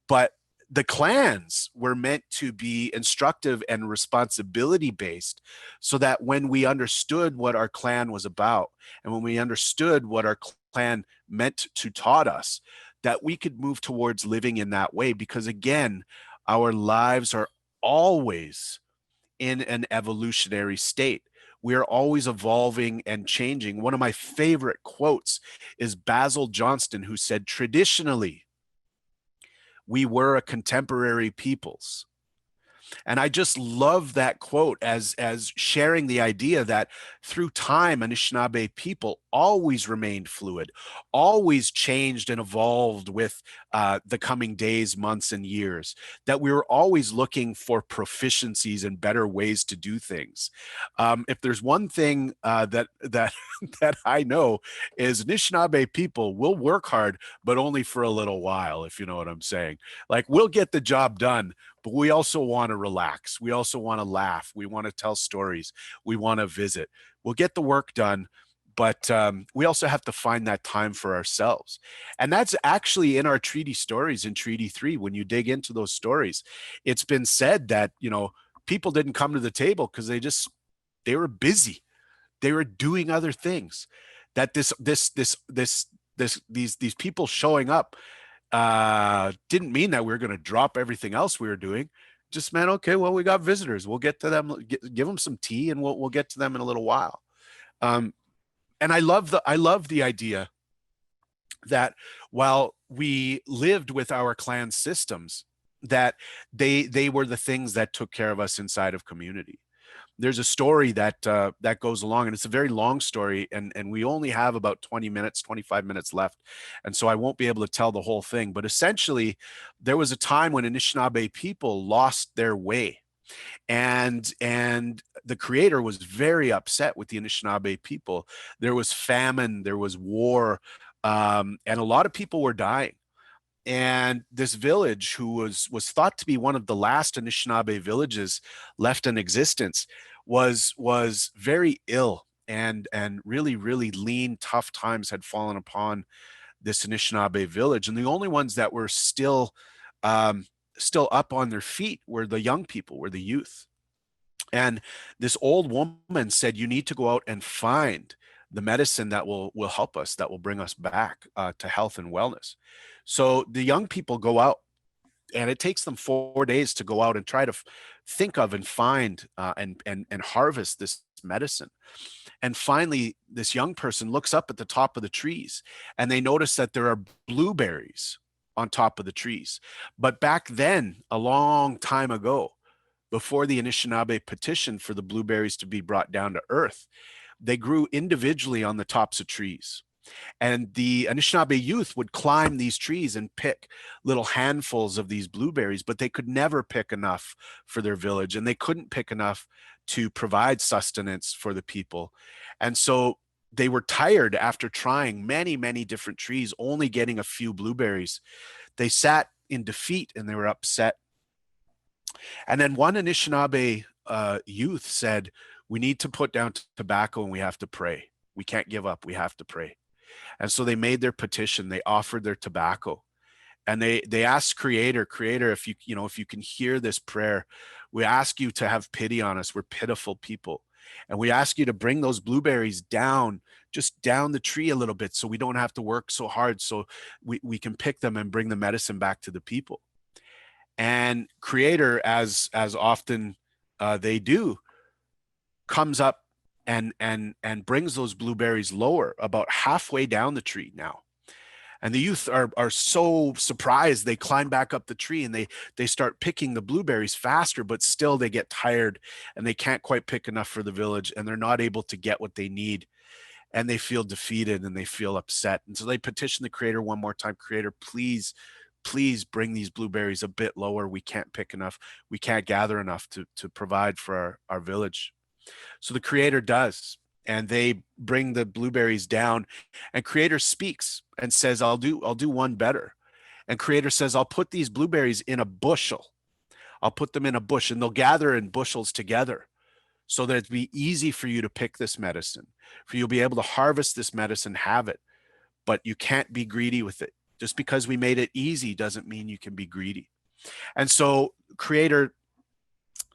But the clans were meant to be instructive and responsibility based, so that when we understood what our clan was about, and when we understood what our clan meant to taught us, that we could move towards living in that way. Because again, our lives are always in an evolutionary state. We are always evolving and changing. One of my favorite quotes is Basil Johnston, who said, traditionally, we were a contemporary peoples. And I just love that quote as sharing the idea that through time, Anishinaabe people always remained fluid, always changed and evolved with the coming days, months, and years, that we were always looking for proficiencies and better ways to do things. If there's one thing that I know is Anishinaabe people will work hard, but only for a little while, if you know what I'm saying. Like, we'll get the job done, but we also want to relax. We also want to laugh. We want to tell stories. We want to visit. We'll get the work done, but we also have to find that time for ourselves. And that's actually in our treaty stories in Treaty 3. When you dig into those stories, it's been said that, you know, people didn't come to the table because they were busy. They were doing other things. That these people showing up didn't mean that we were going to drop everything else we were doing. Just meant, okay, well, we got visitors. We'll get to them, give them some tea, and we'll get to them in a little while. And I love the idea that while we lived with our clan systems, that they were the things that took care of us inside of community. There's a story that goes along, and it's a very long story, and we only have about 20 minutes, 25 minutes left. And so I won't be able to tell the whole thing, but essentially there was a time when Anishinaabe people lost their way, and the Creator was very upset with the Anishinaabe people. There was famine, there was war, and a lot of people were dying. And this village, who was thought to be one of the last Anishinaabe villages left in existence, was very ill, and really, really lean, tough times had fallen upon this Anishinaabe village. And the only ones that were still still up on their feet were the young people, were the youth. And this old woman said, you need to go out and find the medicine that will help us, that will bring us back to health and wellness. So the young people go out, and it takes them 4 days to go out and try to think of and find and harvest this medicine. And finally, this young person looks up at the top of the trees, and they notice that there are blueberries on top of the trees. But back then, a long time ago, before the Anishinaabe petitioned for the blueberries to be brought down to earth, they grew individually on the tops of trees. And the Anishinaabe youth would climb these trees and pick little handfuls of these blueberries, but they could never pick enough for their village, and they couldn't pick enough to provide sustenance for the people. And so they were tired after trying many, many different trees, only getting a few blueberries. They sat in defeat and they were upset. And then one Anishinaabe youth said, we need to put down tobacco and we have to pray. We can't give up. We have to pray. And so they made their petition. They offered their tobacco, and they asked Creator, if you can hear this prayer, we ask you to have pity on us. We're pitiful people. And we ask you to bring those blueberries down, just down the tree a little bit, so we don't have to work so hard, so we can pick them and bring the medicine back to the people. And Creator, as often they do, comes up and brings those blueberries lower, about halfway down the tree now. And the youth are so surprised, they climb back up the tree and they start picking the blueberries faster, but still they get tired and they can't quite pick enough for the village, and they're not able to get what they need, and they feel defeated and they feel upset. And so they petition the Creator one more time, Creator, please bring these blueberries a bit lower. We can't pick enough. We can't gather enough to provide for our village. So the Creator does, and they bring the blueberries down, and Creator speaks and says, I'll do one better. And Creator says, I'll put these blueberries in a bushel. I'll put them in a bush, and they'll gather in bushels together, so that it'd be easy for you to pick this medicine, for you'll be able to harvest this medicine, have it, but you can't be greedy with it. Just because we made it easy doesn't mean you can be greedy. And so Creator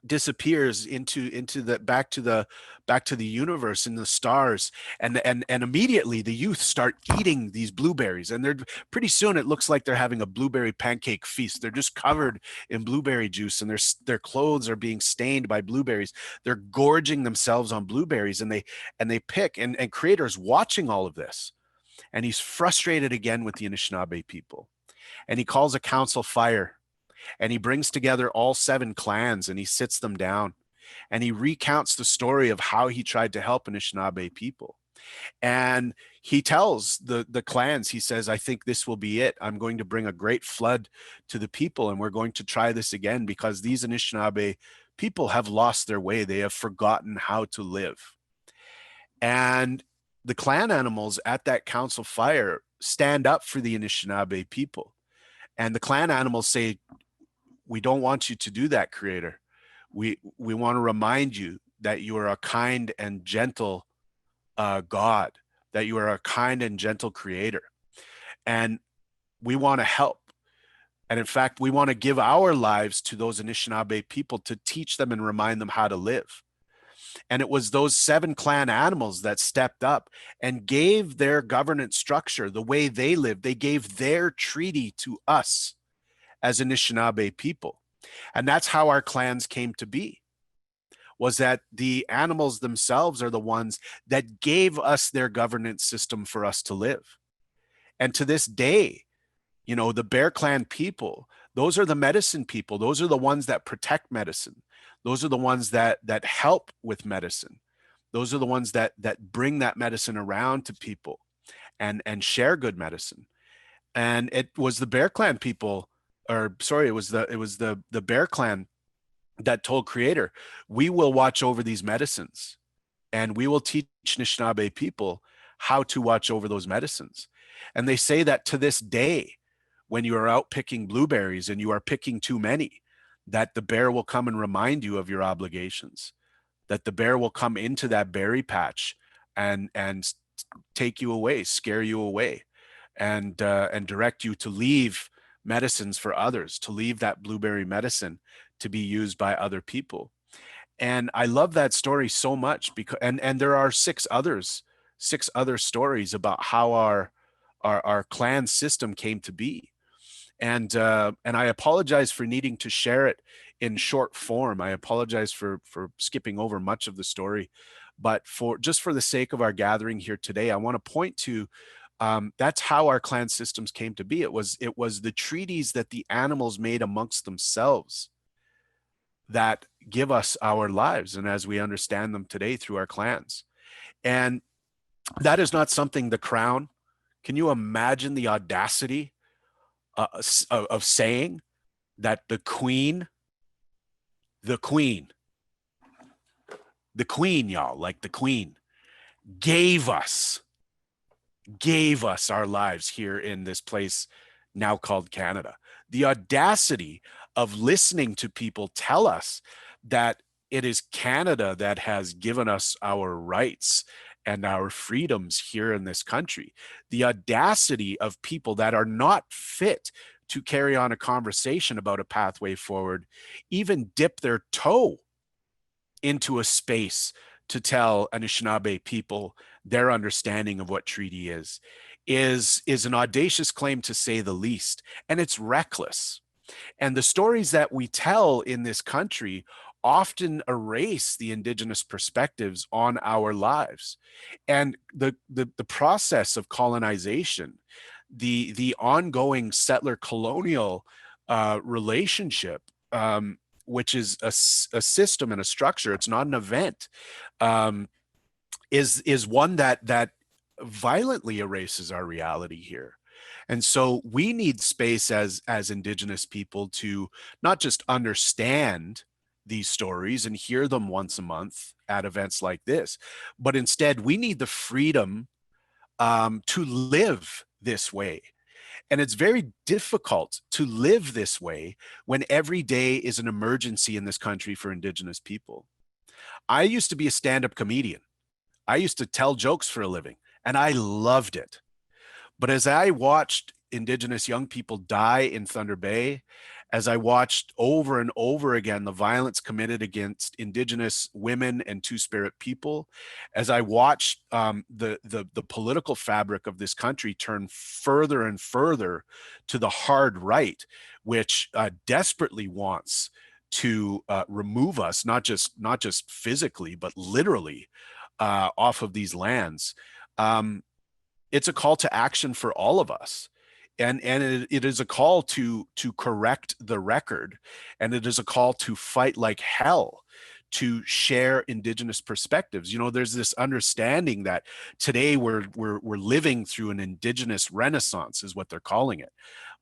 disappears into the back to the universe and the stars, and immediately the youth start eating these blueberries, and they're pretty soon it looks like they're having a blueberry pancake feast. They're just covered in blueberry juice, and their clothes are being stained by blueberries. They're gorging themselves on blueberries, and they pick, and Creator's watching all of this, and he's frustrated again with the Anishinaabe people, and he calls a council fire. And he brings together all 7 clans, and he sits them down, and he recounts the story of how he tried to help Anishinaabe people. And he tells the clans, he says, I think this will be it. I'm going to bring a great flood to the people, and we're going to try this again, because these Anishinaabe people have lost their way. They have forgotten how to live. And the clan animals at that council fire stand up for the Anishinaabe people. And the clan animals say, we don't want you to do that, Creator. We want to remind you that you are a kind and gentle God, that you are a kind and gentle Creator. And we want to help. And in fact, we want to give our lives to those Anishinaabe people to teach them and remind them how to live. And it was those 7 clan animals that stepped up and gave their governance structure, the way they lived. They gave their treaty to us as Anishinaabe people. And that's how our clans came to be, was that the animals themselves are the ones that gave us their governance system for us to live. And to this day, the Bear Clan people, those are the medicine people. Those are the ones that protect medicine. Those are the ones that help with medicine. Those are the ones that bring that medicine around to people and share good medicine. And it was the Bear Clan people, it was the Bear Clan that told Creator, we will watch over these medicines, and we will teach Anishinaabe people how to watch over those medicines. And they say that to this day, when you are out picking blueberries and you are picking too many, that the bear will come and remind you of your obligations, that the bear will come into that berry patch and take you away, scare you away, and direct you to leave medicines for others, to leave that blueberry medicine to be used by other people. And I love that story so much because, and there are six other stories about how our clan system came to be. And I apologize for needing to share it in short form. I apologize for skipping over much of the story, but just for the sake of our gathering here today, I want to point to that's how our clan systems came to be. It was the treaties that the animals made amongst themselves that give us our lives, and as we understand them today through our clans. And that is not something the crown, can you imagine the audacity of saying that the queen, y'all, like the queen, gave us our lives here in this place now called Canada. The audacity of listening to people tell us that it is Canada that has given us our rights and our freedoms here in this country. The audacity of people that are not fit to carry on a conversation about a pathway forward even dip their toe into a space to tell Anishinaabe people their understanding of what treaty is an audacious claim, to say the least, and it's reckless. And the stories that we tell in this country often erase the Indigenous perspectives on our lives. And the process of colonization, the ongoing settler colonial relationship, which is a system and a structure, it's not an event, is one that violently erases our reality here. And so we need space as Indigenous people to not just understand these stories and hear them once a month at events like this, but instead we need the freedom to live this way. And it's very difficult to live this way when every day is an emergency in this country for Indigenous people. I used to be a stand-up comedian. I used to tell jokes for a living, and I loved it. But as I watched Indigenous young people die in Thunder Bay, as I watched over and over again the violence committed against Indigenous women and Two-Spirit people, as I watched the political fabric of this country turn further and further to the hard right, which desperately wants to remove us, not just physically, but literally off of these lands. It's a call to action for all of us. And it is a call to correct the record. And it is a call to fight like hell to share Indigenous perspectives. You know, there's this understanding that today we're living through an Indigenous renaissance, is what they're calling it.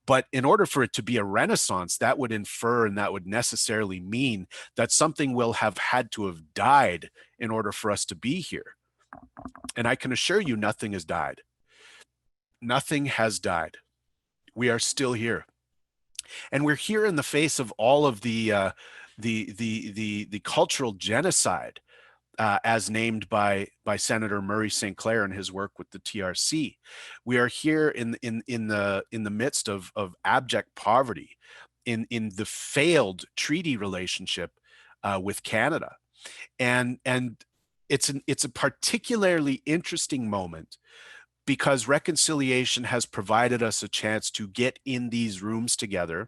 But in order for it to be a renaissance, that would infer and that would necessarily mean that something will have had to have died in order for us to be here. And I can assure you nothing has died. Nothing has died. We are still here. And we're here in the face of all of the cultural genocide as named by Senator Murray St. Clair in his work with the TRC. We are here in the midst of abject poverty, in the failed treaty relationship with Canada, and it's a particularly interesting moment because reconciliation has provided us a chance to get in these rooms together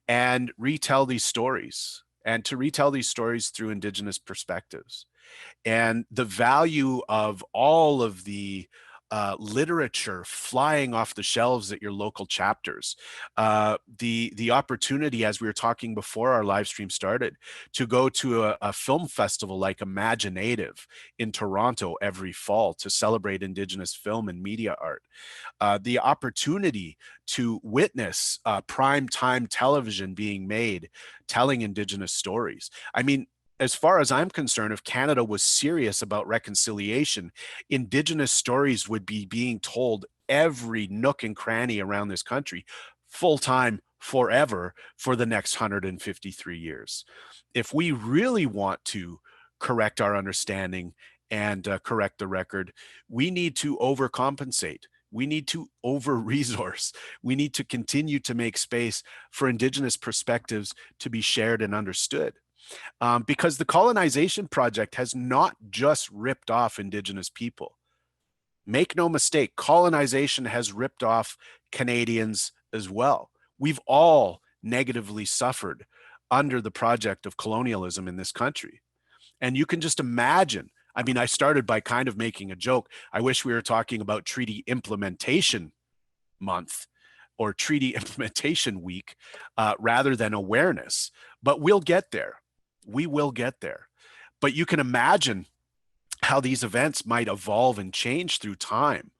and retell these stories, and to retell these stories through Indigenous perspectives. And the value of all of the literature flying off the shelves at your local chapters, the opportunity, as we were talking before our live stream started, to go to a film festival like Imaginative in Toronto every fall to celebrate Indigenous film and media art, the opportunity to witness prime time television being made telling Indigenous stories. I mean, as far as I'm concerned, if Canada was serious about reconciliation, Indigenous stories would be being told every nook and cranny around this country, full-time, forever, for the next 153 years. If we really want to correct our understanding and correct the record, we need to overcompensate. We need to over-resource. We need to continue to make space for Indigenous perspectives to be shared and understood. Because the colonization project has not just ripped off Indigenous people. Make no mistake, colonization has ripped off Canadians as well. We've all negatively suffered under the project of colonialism in this country. And you can just imagine, I mean, I started by kind of making a joke. I wish we were talking about Treaty Implementation Month or Treaty Implementation Week rather than awareness. But we'll get there. We will get there. But you can imagine how these events might evolve and change through time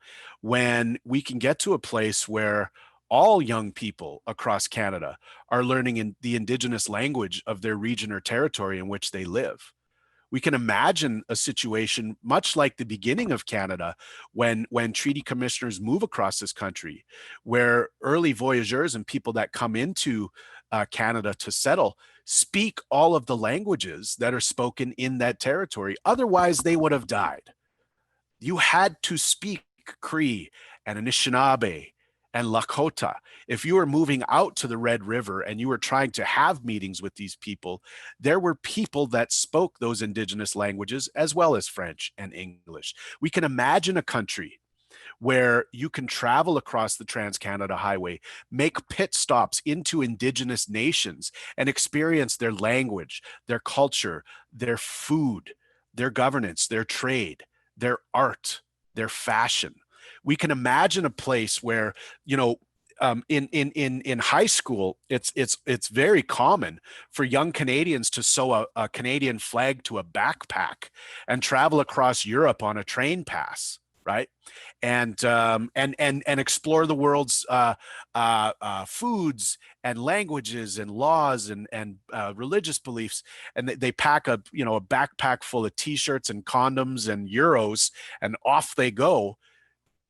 when we can get to a place where all young people across Canada are learning in the Indigenous language of their region or territory in which they live. We can imagine a situation much like the beginning of Canada when treaty commissioners move across this country, where early voyageurs and people that come into Canada to settle speak all of the languages that are spoken in that territory. Otherwise, they would have died. You had to speak Cree and Anishinaabe and Lakota. If you were moving out to the Red River and you were trying to have meetings with these people, there were people that spoke those Indigenous languages as well as French and English. We can imagine a country where you can travel across the Trans-Canada Highway, make pit stops into Indigenous nations and experience their language, their culture, their food, their governance, their trade, their art, their fashion. We can imagine a place where, you know, in high school, it's very common for young Canadians to sew a Canadian flag to a backpack and travel across Europe on a train pass, right? And explore the world's foods and languages and laws and religious beliefs. And they pack a backpack full of T-shirts and condoms and euros, and off they go.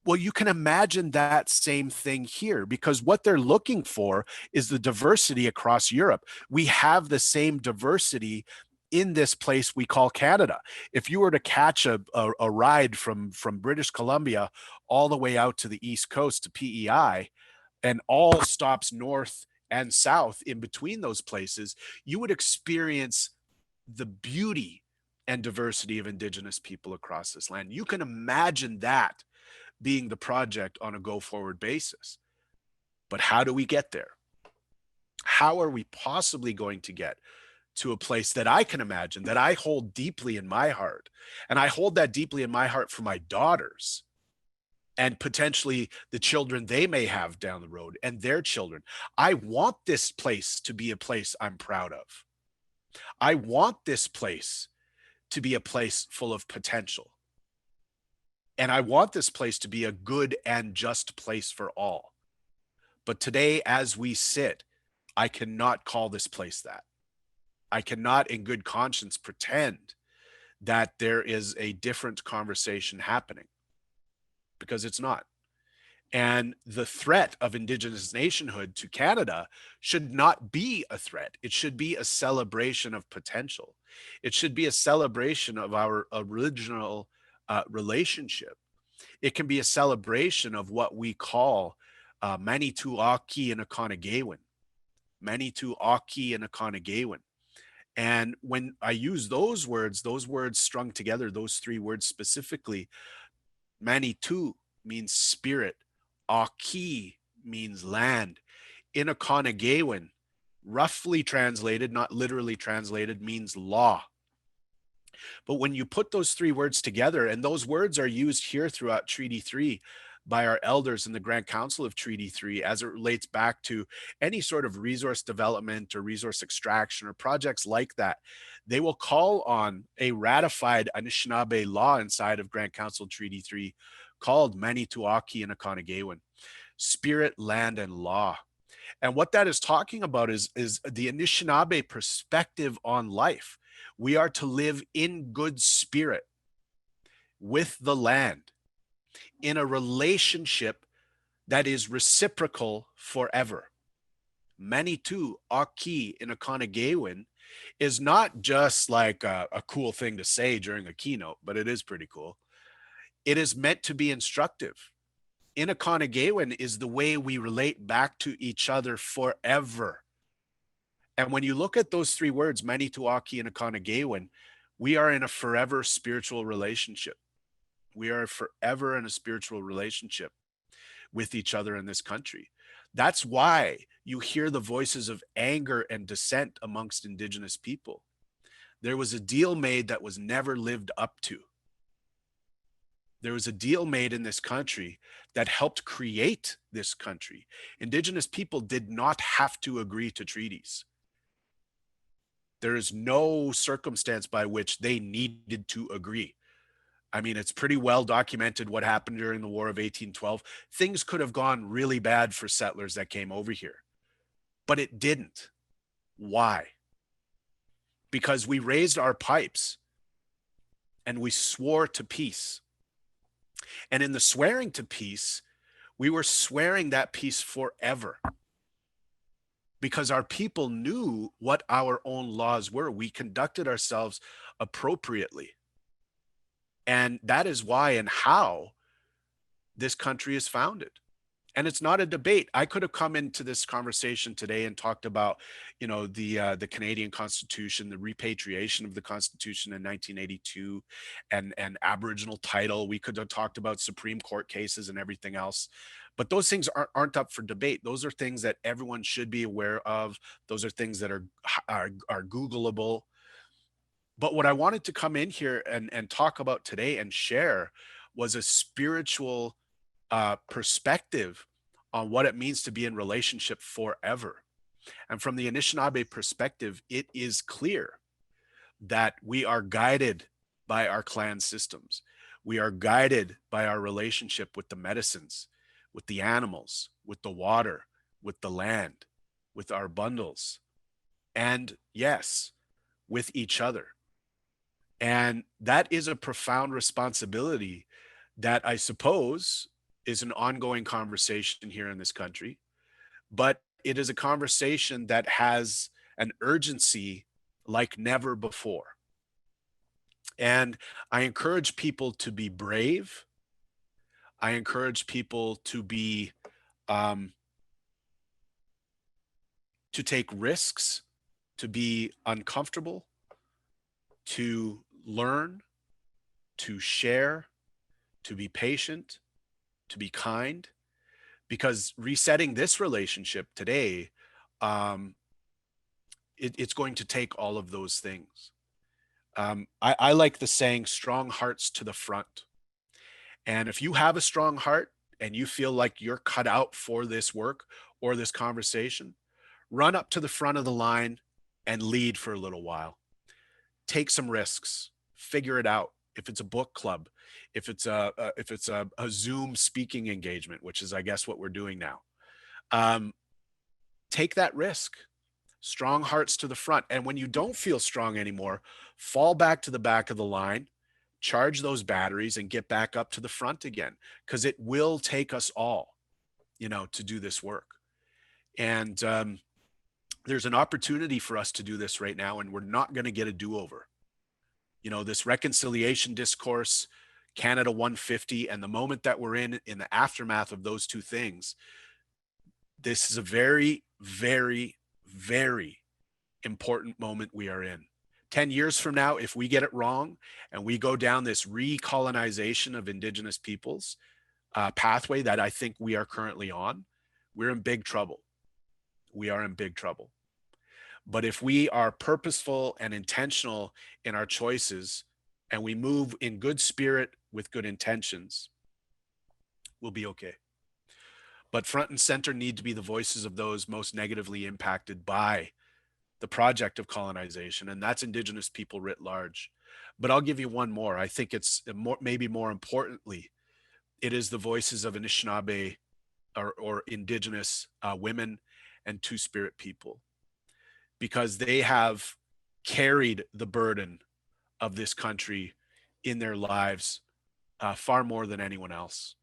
Well, you can imagine that same thing here, because what they're looking for is the diversity across Europe. We have the same diversity in this place we call Canada. If you were to catch a ride from British Columbia all the way out to the East Coast to PEI, and all stops north and south in between those places, you would experience the beauty and diversity of Indigenous people across this land. You can imagine that being the project on a go-forward basis. But how do we get there? How are we possibly going to get to a place that I can imagine, that I hold deeply in my heart? And I hold that deeply in my heart for my daughters and potentially the children they may have down the road and their children. I want this place to be a place I'm proud of. I want this place to be a place full of potential. And I want this place to be a good and just place for all. But today, as we sit, I cannot call this place that. I cannot in good conscience pretend that there is a different conversation happening, because it's not. And the threat of Indigenous nationhood to Canada should not be a threat. It should be a celebration of potential. It should be a celebration of our original relationship. It can be a celebration of what we call Manitou Aki and Akonagewin. Manitou Aki and Akonagewin. And when I use those words strung together, those three words specifically, Manitou means spirit, Aki means land, Inakonagewin, roughly translated, not literally translated, means law. But when you put those three words together, and those words are used here throughout Treaty 3 by our elders in the Grand Council of Treaty 3 as it relates back to any sort of resource development or resource extraction or projects like that, they will call on a ratified Anishinaabe law inside of Grand Council Treaty 3 called Manitou Aki and Akonagewin, spirit, land, and law. And what that is talking about is the Anishinaabe perspective on life. We are to live in good spirit with the land, in a relationship that is reciprocal forever. Manitou Aki in Akonagewin is not just like a cool thing to say during a keynote, but it is pretty cool. It is meant to be instructive. Inakanagewin is the way we relate back to each other forever. And when you look at those three words, Manituaki and Inakanagewin, we are in a forever spiritual relationship. We are forever in a spiritual relationship with each other in this country. That's why you hear the voices of anger and dissent amongst Indigenous people. There was a deal made that was never lived up to. There was a deal made in this country that helped create this country. Indigenous people did not have to agree to treaties. There is no circumstance by which they needed to agree. I mean, it's pretty well documented what happened during the War of 1812. Things could have gone really bad for settlers that came over here, but it didn't. Why? Because we raised our pipes and we swore to peace. And in the swearing to peace, we were swearing that peace forever because our people knew what our own laws were. We conducted ourselves appropriately. And that is why and how this country is founded. And it's not a debate. I could have come into this conversation today and talked about, you know, the Canadian Constitution, the repatriation of the Constitution in 1982, and Aboriginal title. We could have talked about Supreme Court cases and everything else. But those things aren't up for debate. Those are things that everyone should be aware of. Those are things that are Googleable. But what I wanted to come in here and talk about today and share was a spiritual perspective on what it means to be in relationship forever. And from the Anishinaabe perspective, it is clear that we are guided by our clan systems. We are guided by our relationship with the medicines, with the animals, with the water, with the land, with our bundles, and yes, with each other. And that is a profound responsibility that I suppose is an ongoing conversation here in this country, but it is a conversation that has an urgency like never before. And I encourage people to be brave. I encourage people to be, to take risks, to be uncomfortable, to learn, to share, to be patient, to be kind, because resetting this relationship today, it's going to take all of those things. I like the saying, strong hearts to the front. And if you have a strong heart and you feel like you're cut out for this work or this conversation, run up to the front of the line and lead for a little while. Take some risks, figure it out. If it's a book club, if it's a Zoom speaking engagement, which is, I guess, what we're doing now, take that risk. Strong hearts to the front. And when you don't feel strong anymore, fall back to the back of the line, charge those batteries, and get back up to the front again, because it will take us all, you know, to do this work. And there's an opportunity for us to do this right now, and we're not going to get a do-over. You know, this reconciliation discourse, Canada 150, and the moment that we're in the aftermath of those two things, this is a very, very, very important moment we are in. 10 years from now, if we get it wrong and we go down this recolonization of Indigenous peoples pathway that I think we are currently on, we're in big trouble. We are in big trouble. But if we are purposeful and intentional in our choices and we move in good spirit with good intentions, we'll be okay. But front and center need to be the voices of those most negatively impacted by the project of colonization, and that's Indigenous people writ large. But I'll give you one more. I think it's maybe more importantly, it is the voices of Anishinaabe or Indigenous women and Two-Spirit people, because they have carried the burden of this country in their lives far more than anyone else.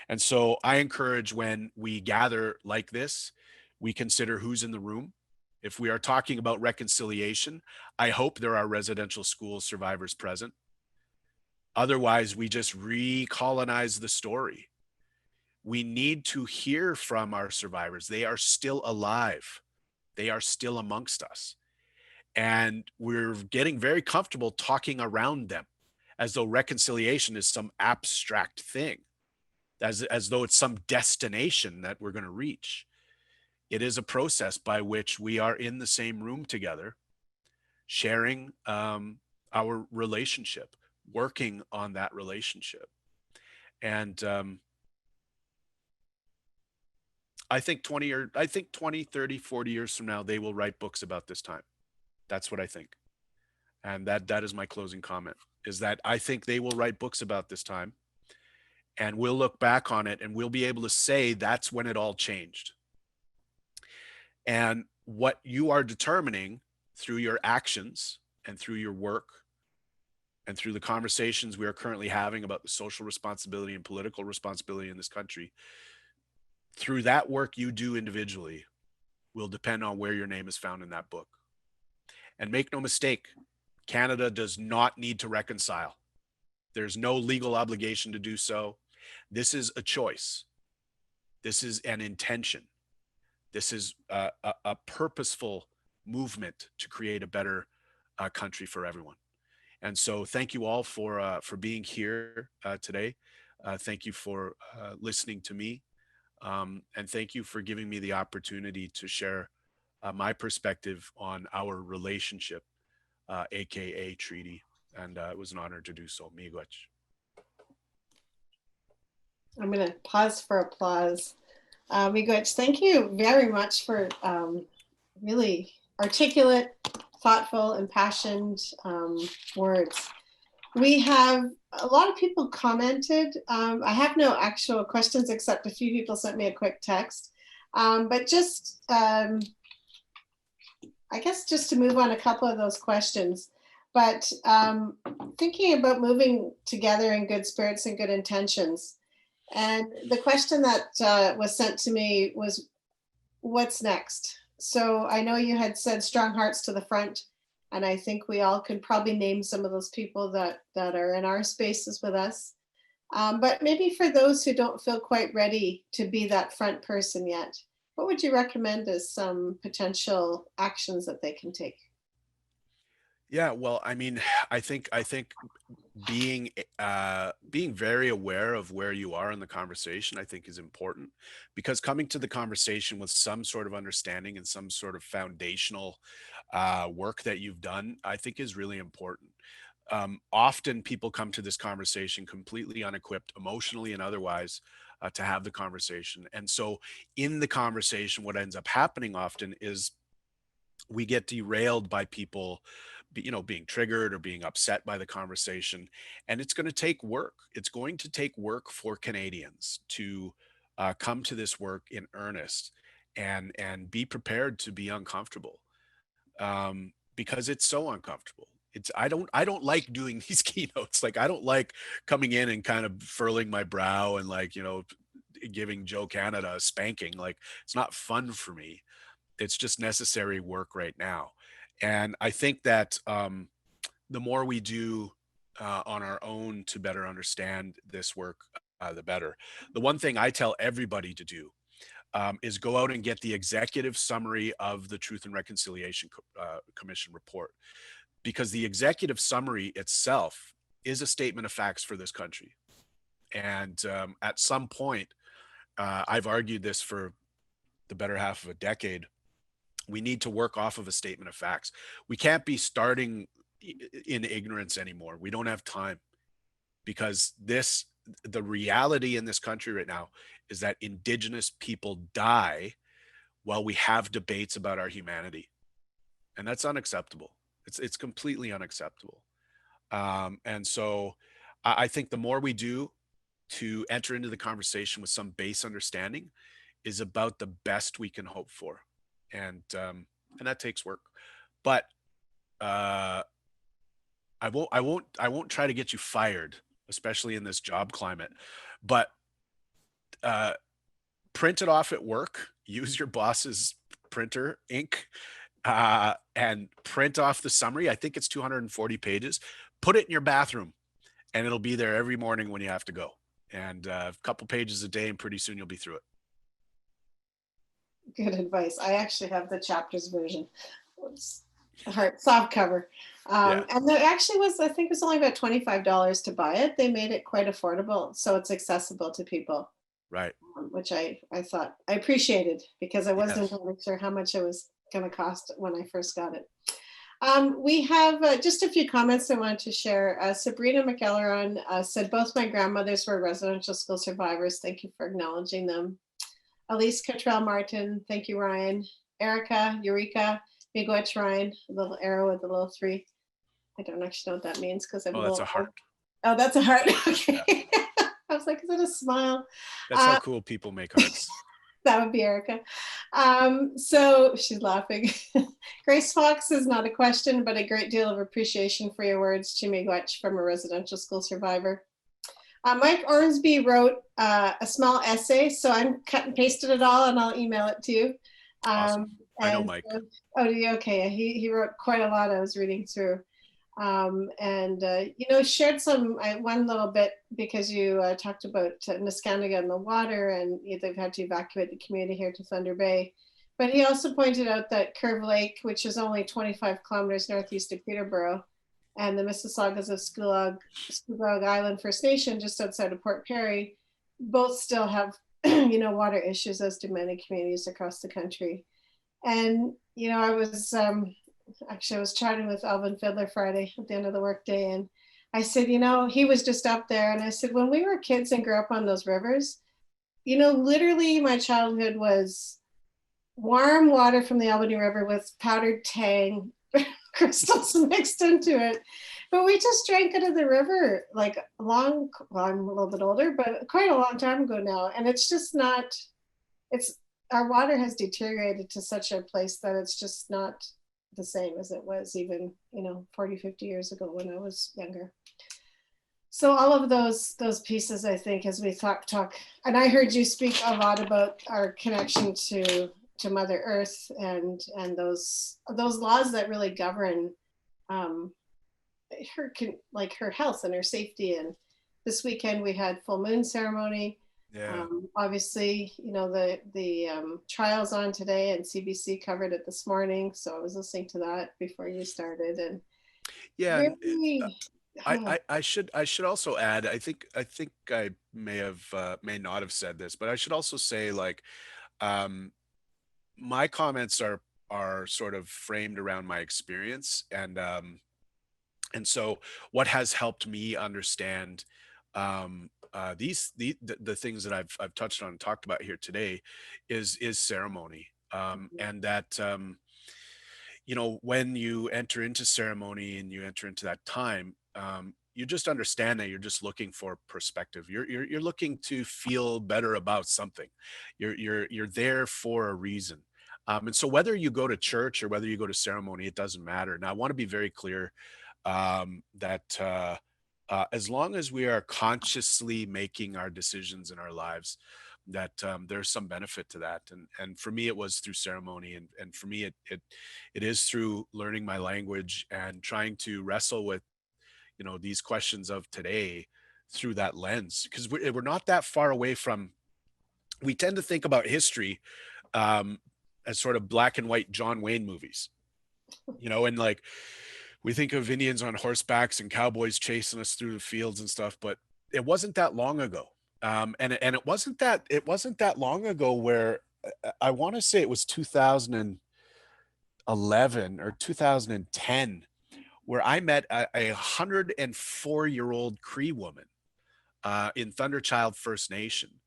And so I encourage, when we gather like this, we consider who's in the room. If we are talking about reconciliation, I hope there are residential school survivors present. Otherwise, we just recolonize the story. We need to hear from our survivors. They are still alive. They are still amongst us. And we're getting very comfortable talking around them as though reconciliation is some abstract thing, as though it's some destination that we're going to reach. It is a process by which we are in the same room together, sharing our relationship, working on that relationship. And I think 20, 30, 40 years from now, they will write books about this time. That's what I think. And that is my closing comment, is that I think they will write books about this time, and we'll look back on it and we'll be able to say that's when it all changed. And what you are determining through your actions and through your work and through the conversations we are currently having about the social responsibility and political responsibility in this country, through that work you do individually, will depend on where your name is found in that book. And make no mistake, Canada does not need to reconcile. There's no legal obligation to do so. This is a choice. This is an intention. This is a purposeful movement to create a better country for everyone. And so thank you all for being here today. Thank you for listening to me. And thank you for giving me the opportunity to share my perspective on our relationship, AKA treaty. And it was an honor to do so. Miigwech. I'm going to pause for applause. Miigwech, thank you very much for really articulate, thoughtful, impassioned words. We have a lot of people commented. I have no actual questions, except a few people sent me a quick text. But just, I guess just to move on a couple of those questions, but thinking about moving together in good spirits and good intentions. And the question that was sent to me was, what's next? So I know you had said strong hearts to the front, and I think we all could probably name some of those people that are in our spaces with us. But maybe for those who don't feel quite ready to be that front person yet, what would you recommend as some potential actions that they can take? Yeah, well, I mean, I think being very aware of where you are in the conversation, I think, is important, because coming to the conversation with some sort of understanding and some sort of foundational work that you've done, I think, is really important. Often people come to this conversation completely unequipped, emotionally and otherwise, to have the conversation. And so in the conversation, what ends up happening often is we get derailed by people, being triggered or being upset by the conversation. And it's going to take work. It's going to take work for Canadians to come to this work in earnest and be prepared to be uncomfortable, because it's so uncomfortable. I don't like doing these keynotes. Like, I don't like coming in and kind of furling my brow and giving Joe Canada a spanking. Like, it's not fun for me. It's just necessary work right now. And I think that the more we do on our own to better understand this work, the better. The one thing I tell everybody to do is go out and get the executive summary of the Truth and Reconciliation Commission report, because the executive summary itself is a statement of facts for this country. And at some point, I've argued this for the better half of a decade, we need to work off of a statement of facts. We can't be starting in ignorance anymore. We don't have time, because the reality in this country right now is that Indigenous people die while we have debates about our humanity. And that's unacceptable. It's completely unacceptable. And so I think the more we do to enter into the conversation with some base understanding is about the best we can hope for. And that takes work. But I won't try to get you fired, especially in this job climate. But print it off at work. Use your boss's printer ink and print off the summary. I think it's 240 pages. Put it in your bathroom, and it'll be there every morning when you have to go. and a couple pages a day, and pretty soon you'll be through it. Good advice. I actually have the chapters version. It's a hard soft cover. Yeah. And there actually was, I think it was only about $25 to buy it. They made it quite affordable, so it's accessible to people, Right. which I thought I appreciated, because I wasn't Yes. entirely sure how much it was going to cost when I first got it. We have just a few comments I wanted to share. Sabrina McElleron said, both my grandmothers were residential school survivors. Thank you for acknowledging them. Elise Cottrell Martin, thank you, Ryan. Erica, Eureka, Miigwech Ryan, a little arrow with a little 3. I don't actually know what that means because I'm Oh, a that's little. a heart. Oh, that's a heart. Okay. I was like, is it a smile? That's how cool people make hearts. That would be Erica. So she's laughing. Grace Fox is not a question, but a great deal of appreciation for your words, Chimigwech, from a residential school survivor. Mike Ormsby wrote a small essay, so I'm cut and pasted it all, and I'll email it to you. Awesome. I know and, Mike. Oh, do you? Okay. He wrote quite a lot. I was reading through. You know, shared one little bit, because you talked about Neskantaga and the water, and they've had to evacuate the community here to Thunder Bay. But he also pointed out that Curve Lake, which is only 25 kilometers northeast of Peterborough, and the Mississaugas of Scugog Island First Nation, just outside of Port Perry, both still have, you know, water issues, as do many communities across the country. And, you know, I was chatting with Alvin Fiddler Friday at the end of the workday, and I said, you know, he was just up there, and I said, when we were kids and grew up on those rivers, you know, literally my childhood was warm water from the Albany River with powdered tang crystals mixed into it. But we just drank out of the river like well, I'm a little bit older, but quite a long time ago now. And it's just not, our water has deteriorated to such a place that it's just not the same as it was even, you know, 40, 50 years ago when I was younger. So all of those pieces, I think, as we talk, and I heard you speak a lot about our connection to Mother Earth and those laws that really govern her health and her safety. And this weekend we had full moon ceremony. Yeah. Obviously, you know, the trials on today, and CBC covered it this morning, so I was listening to that before you started. And Yeah. really, I should also add, I think I may not have said this, but I should also say, like, my comments are sort of framed around my experience, and so what has helped me understand the things that I've touched on and talked about here today is ceremony, and that you know, when you enter into ceremony and you enter into that time, you just understand that you're just looking for perspective. You're looking to feel better about something. You're there for a reason. And so whether you go to church or whether you go to ceremony, it doesn't matter. And I want to be very clear that as long as we are consciously making our decisions in our lives, that there's some benefit to that. And for me, it was through ceremony. And for me, it is through learning my language and trying to wrestle with, you know, these questions of today through that lens, because we're not that far away from, we tend to think about history as sort of black and white John Wayne movies, you know, and like we think of Indians on horsebacks and cowboys chasing us through the fields and stuff, but it wasn't that long ago. And it wasn't that long ago where I want to say it was 2011 or 2010 where I met a 104-year-old Cree woman in Thunderchild First Nation.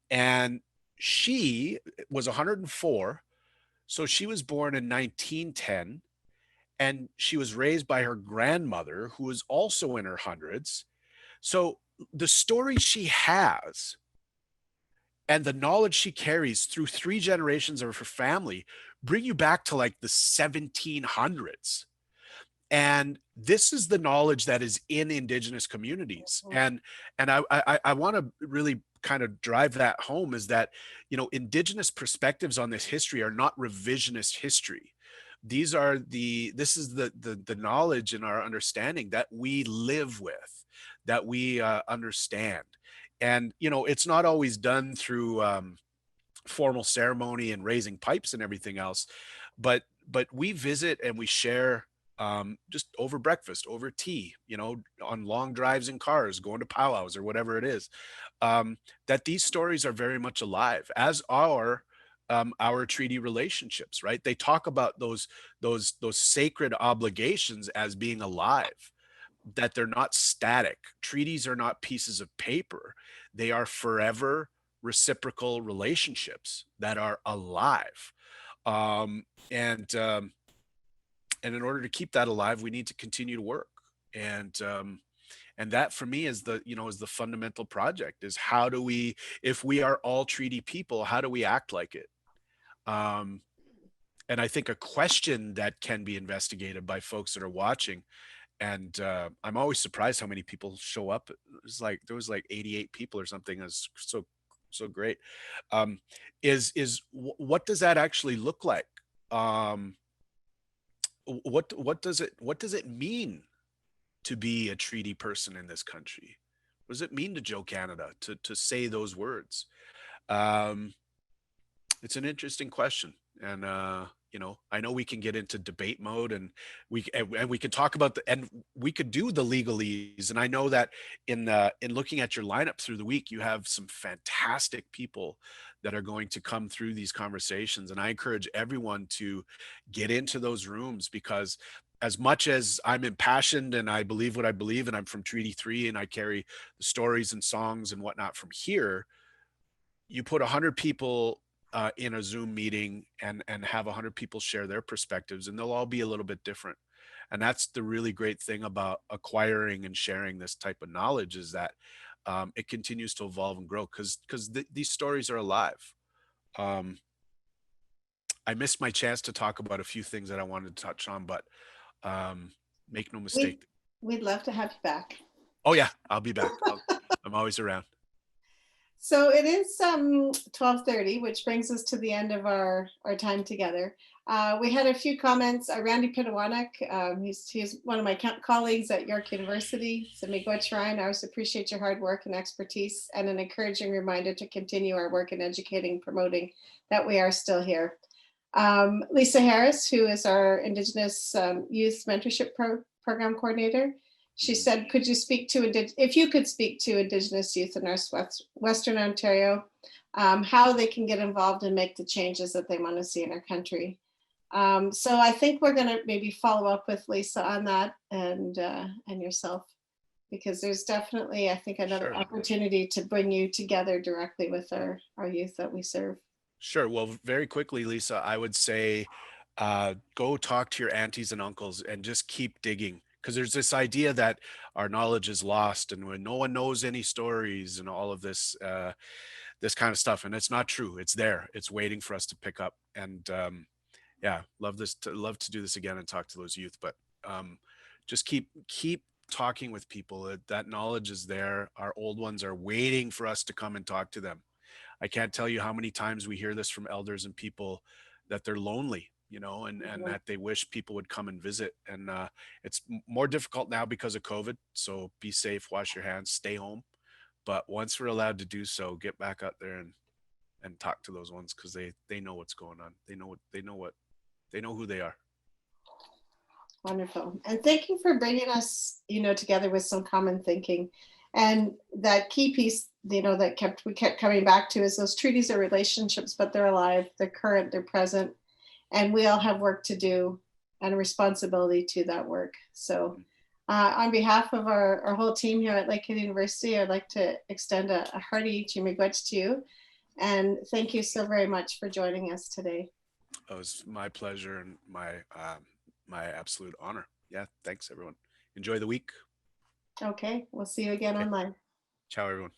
And she was 104. So she was born in 1910, and she was raised by her grandmother, who was also in her hundreds. So the story she has and the knowledge she carries through 3 generations of her family bring you back to like the 1700s. And this is the knowledge that is in Indigenous communities. And I want to really kind of drive that home, is that, you know, Indigenous perspectives on this history are not revisionist history. This is the knowledge and our understanding that we live with, that we understand. And, you know, it's not always done through formal ceremony and raising pipes and everything else, but we visit and we share just over breakfast, over tea, you know, on long drives in cars, going to powwows or whatever it is. That these stories are very much alive, as are our treaty relationships, right? They talk about those sacred obligations as being alive, that they're not static. Treaties are not pieces of paper. They are forever reciprocal relationships that are alive. Um, and and in order to keep that alive, we need to continue to work. And that for me is the fundamental project, is how do we, if we are all treaty people, how do we act like it? Um, and I think a question that can be investigated by folks that are watching, and I'm always surprised how many people show up. There was like 88 people or something. It's so great. Um, what does that actually look like? Um, what does it mean to be a treaty person in this country? What does it mean to Joe Canada to say those words? Um, it's an interesting question, and you know, I know we can get into debate mode, and we can talk about and we could do the legalese. And I know that in looking at your lineup through the week, you have some fantastic people that are going to come through these conversations, and I encourage everyone to get into those rooms, because as much as I'm impassioned and I believe what I believe, and I'm from Treaty 3 and I carry the stories and songs and whatnot from here, you put 100 people in a Zoom meeting and have 100 people share their perspectives, and they'll all be a little bit different. And that's the really great thing about acquiring and sharing this type of knowledge, is that it continues to evolve and grow, because these stories are alive. Um, I missed my chance to talk about a few things that I wanted to touch on, but make no mistake. We'd love to have you back. Oh yeah, I'll be back. I'm always around. So it is 12:30, which brings us to the end of our time together. We had a few comments. Randy Pitawanek, he's one of my colleagues at York University. So Miigwech Ryan, I always appreciate your hard work and expertise, and an encouraging reminder to continue our work in educating, promoting that we are still here. Lisa Harris, who is our Indigenous Youth Mentorship Program Coordinator. She said, could you speak to, if you could speak to Indigenous youth in Western Ontario, how they can get involved and make the changes that they want to see in our country. So I think we're going to maybe follow up with Lisa on that, and yourself, because there's definitely, I think, another opportunity to bring you together directly with our youth that we serve. Sure. Well, very quickly, Lisa, I would say go talk to your aunties and uncles and just keep digging, because there's this idea that our knowledge is lost and when no one knows any stories and all of this this kind of stuff, and it's not true. It's there. It's waiting for us to pick up. And yeah, love to do this again and talk to those youth. But just keep talking with people. That knowledge is there. Our old ones are waiting for us to come and talk to them. I can't tell you how many times we hear this from elders and people, that they're lonely, you know, and that they wish people would come and visit. And it's more difficult now because of COVID. So be safe, wash your hands, stay home. But once we're allowed to do so, get back out there and talk to those ones, because they know what's going on. They know who they are. Wonderful. And thank you for bringing us, together with some common thinking. And that key piece, that we kept coming back to, is those treaties are relationships, but they're alive, they're current, they're present, and we all have work to do and a responsibility to that work. So on behalf of our whole team here at Lakehead University, I'd like to extend a hearty miigwech to you. And thank you so very much for joining us today. It was my pleasure and my absolute honor. Yeah, thanks everyone. Enjoy the week. Okay, we'll see you again online. Ciao everyone.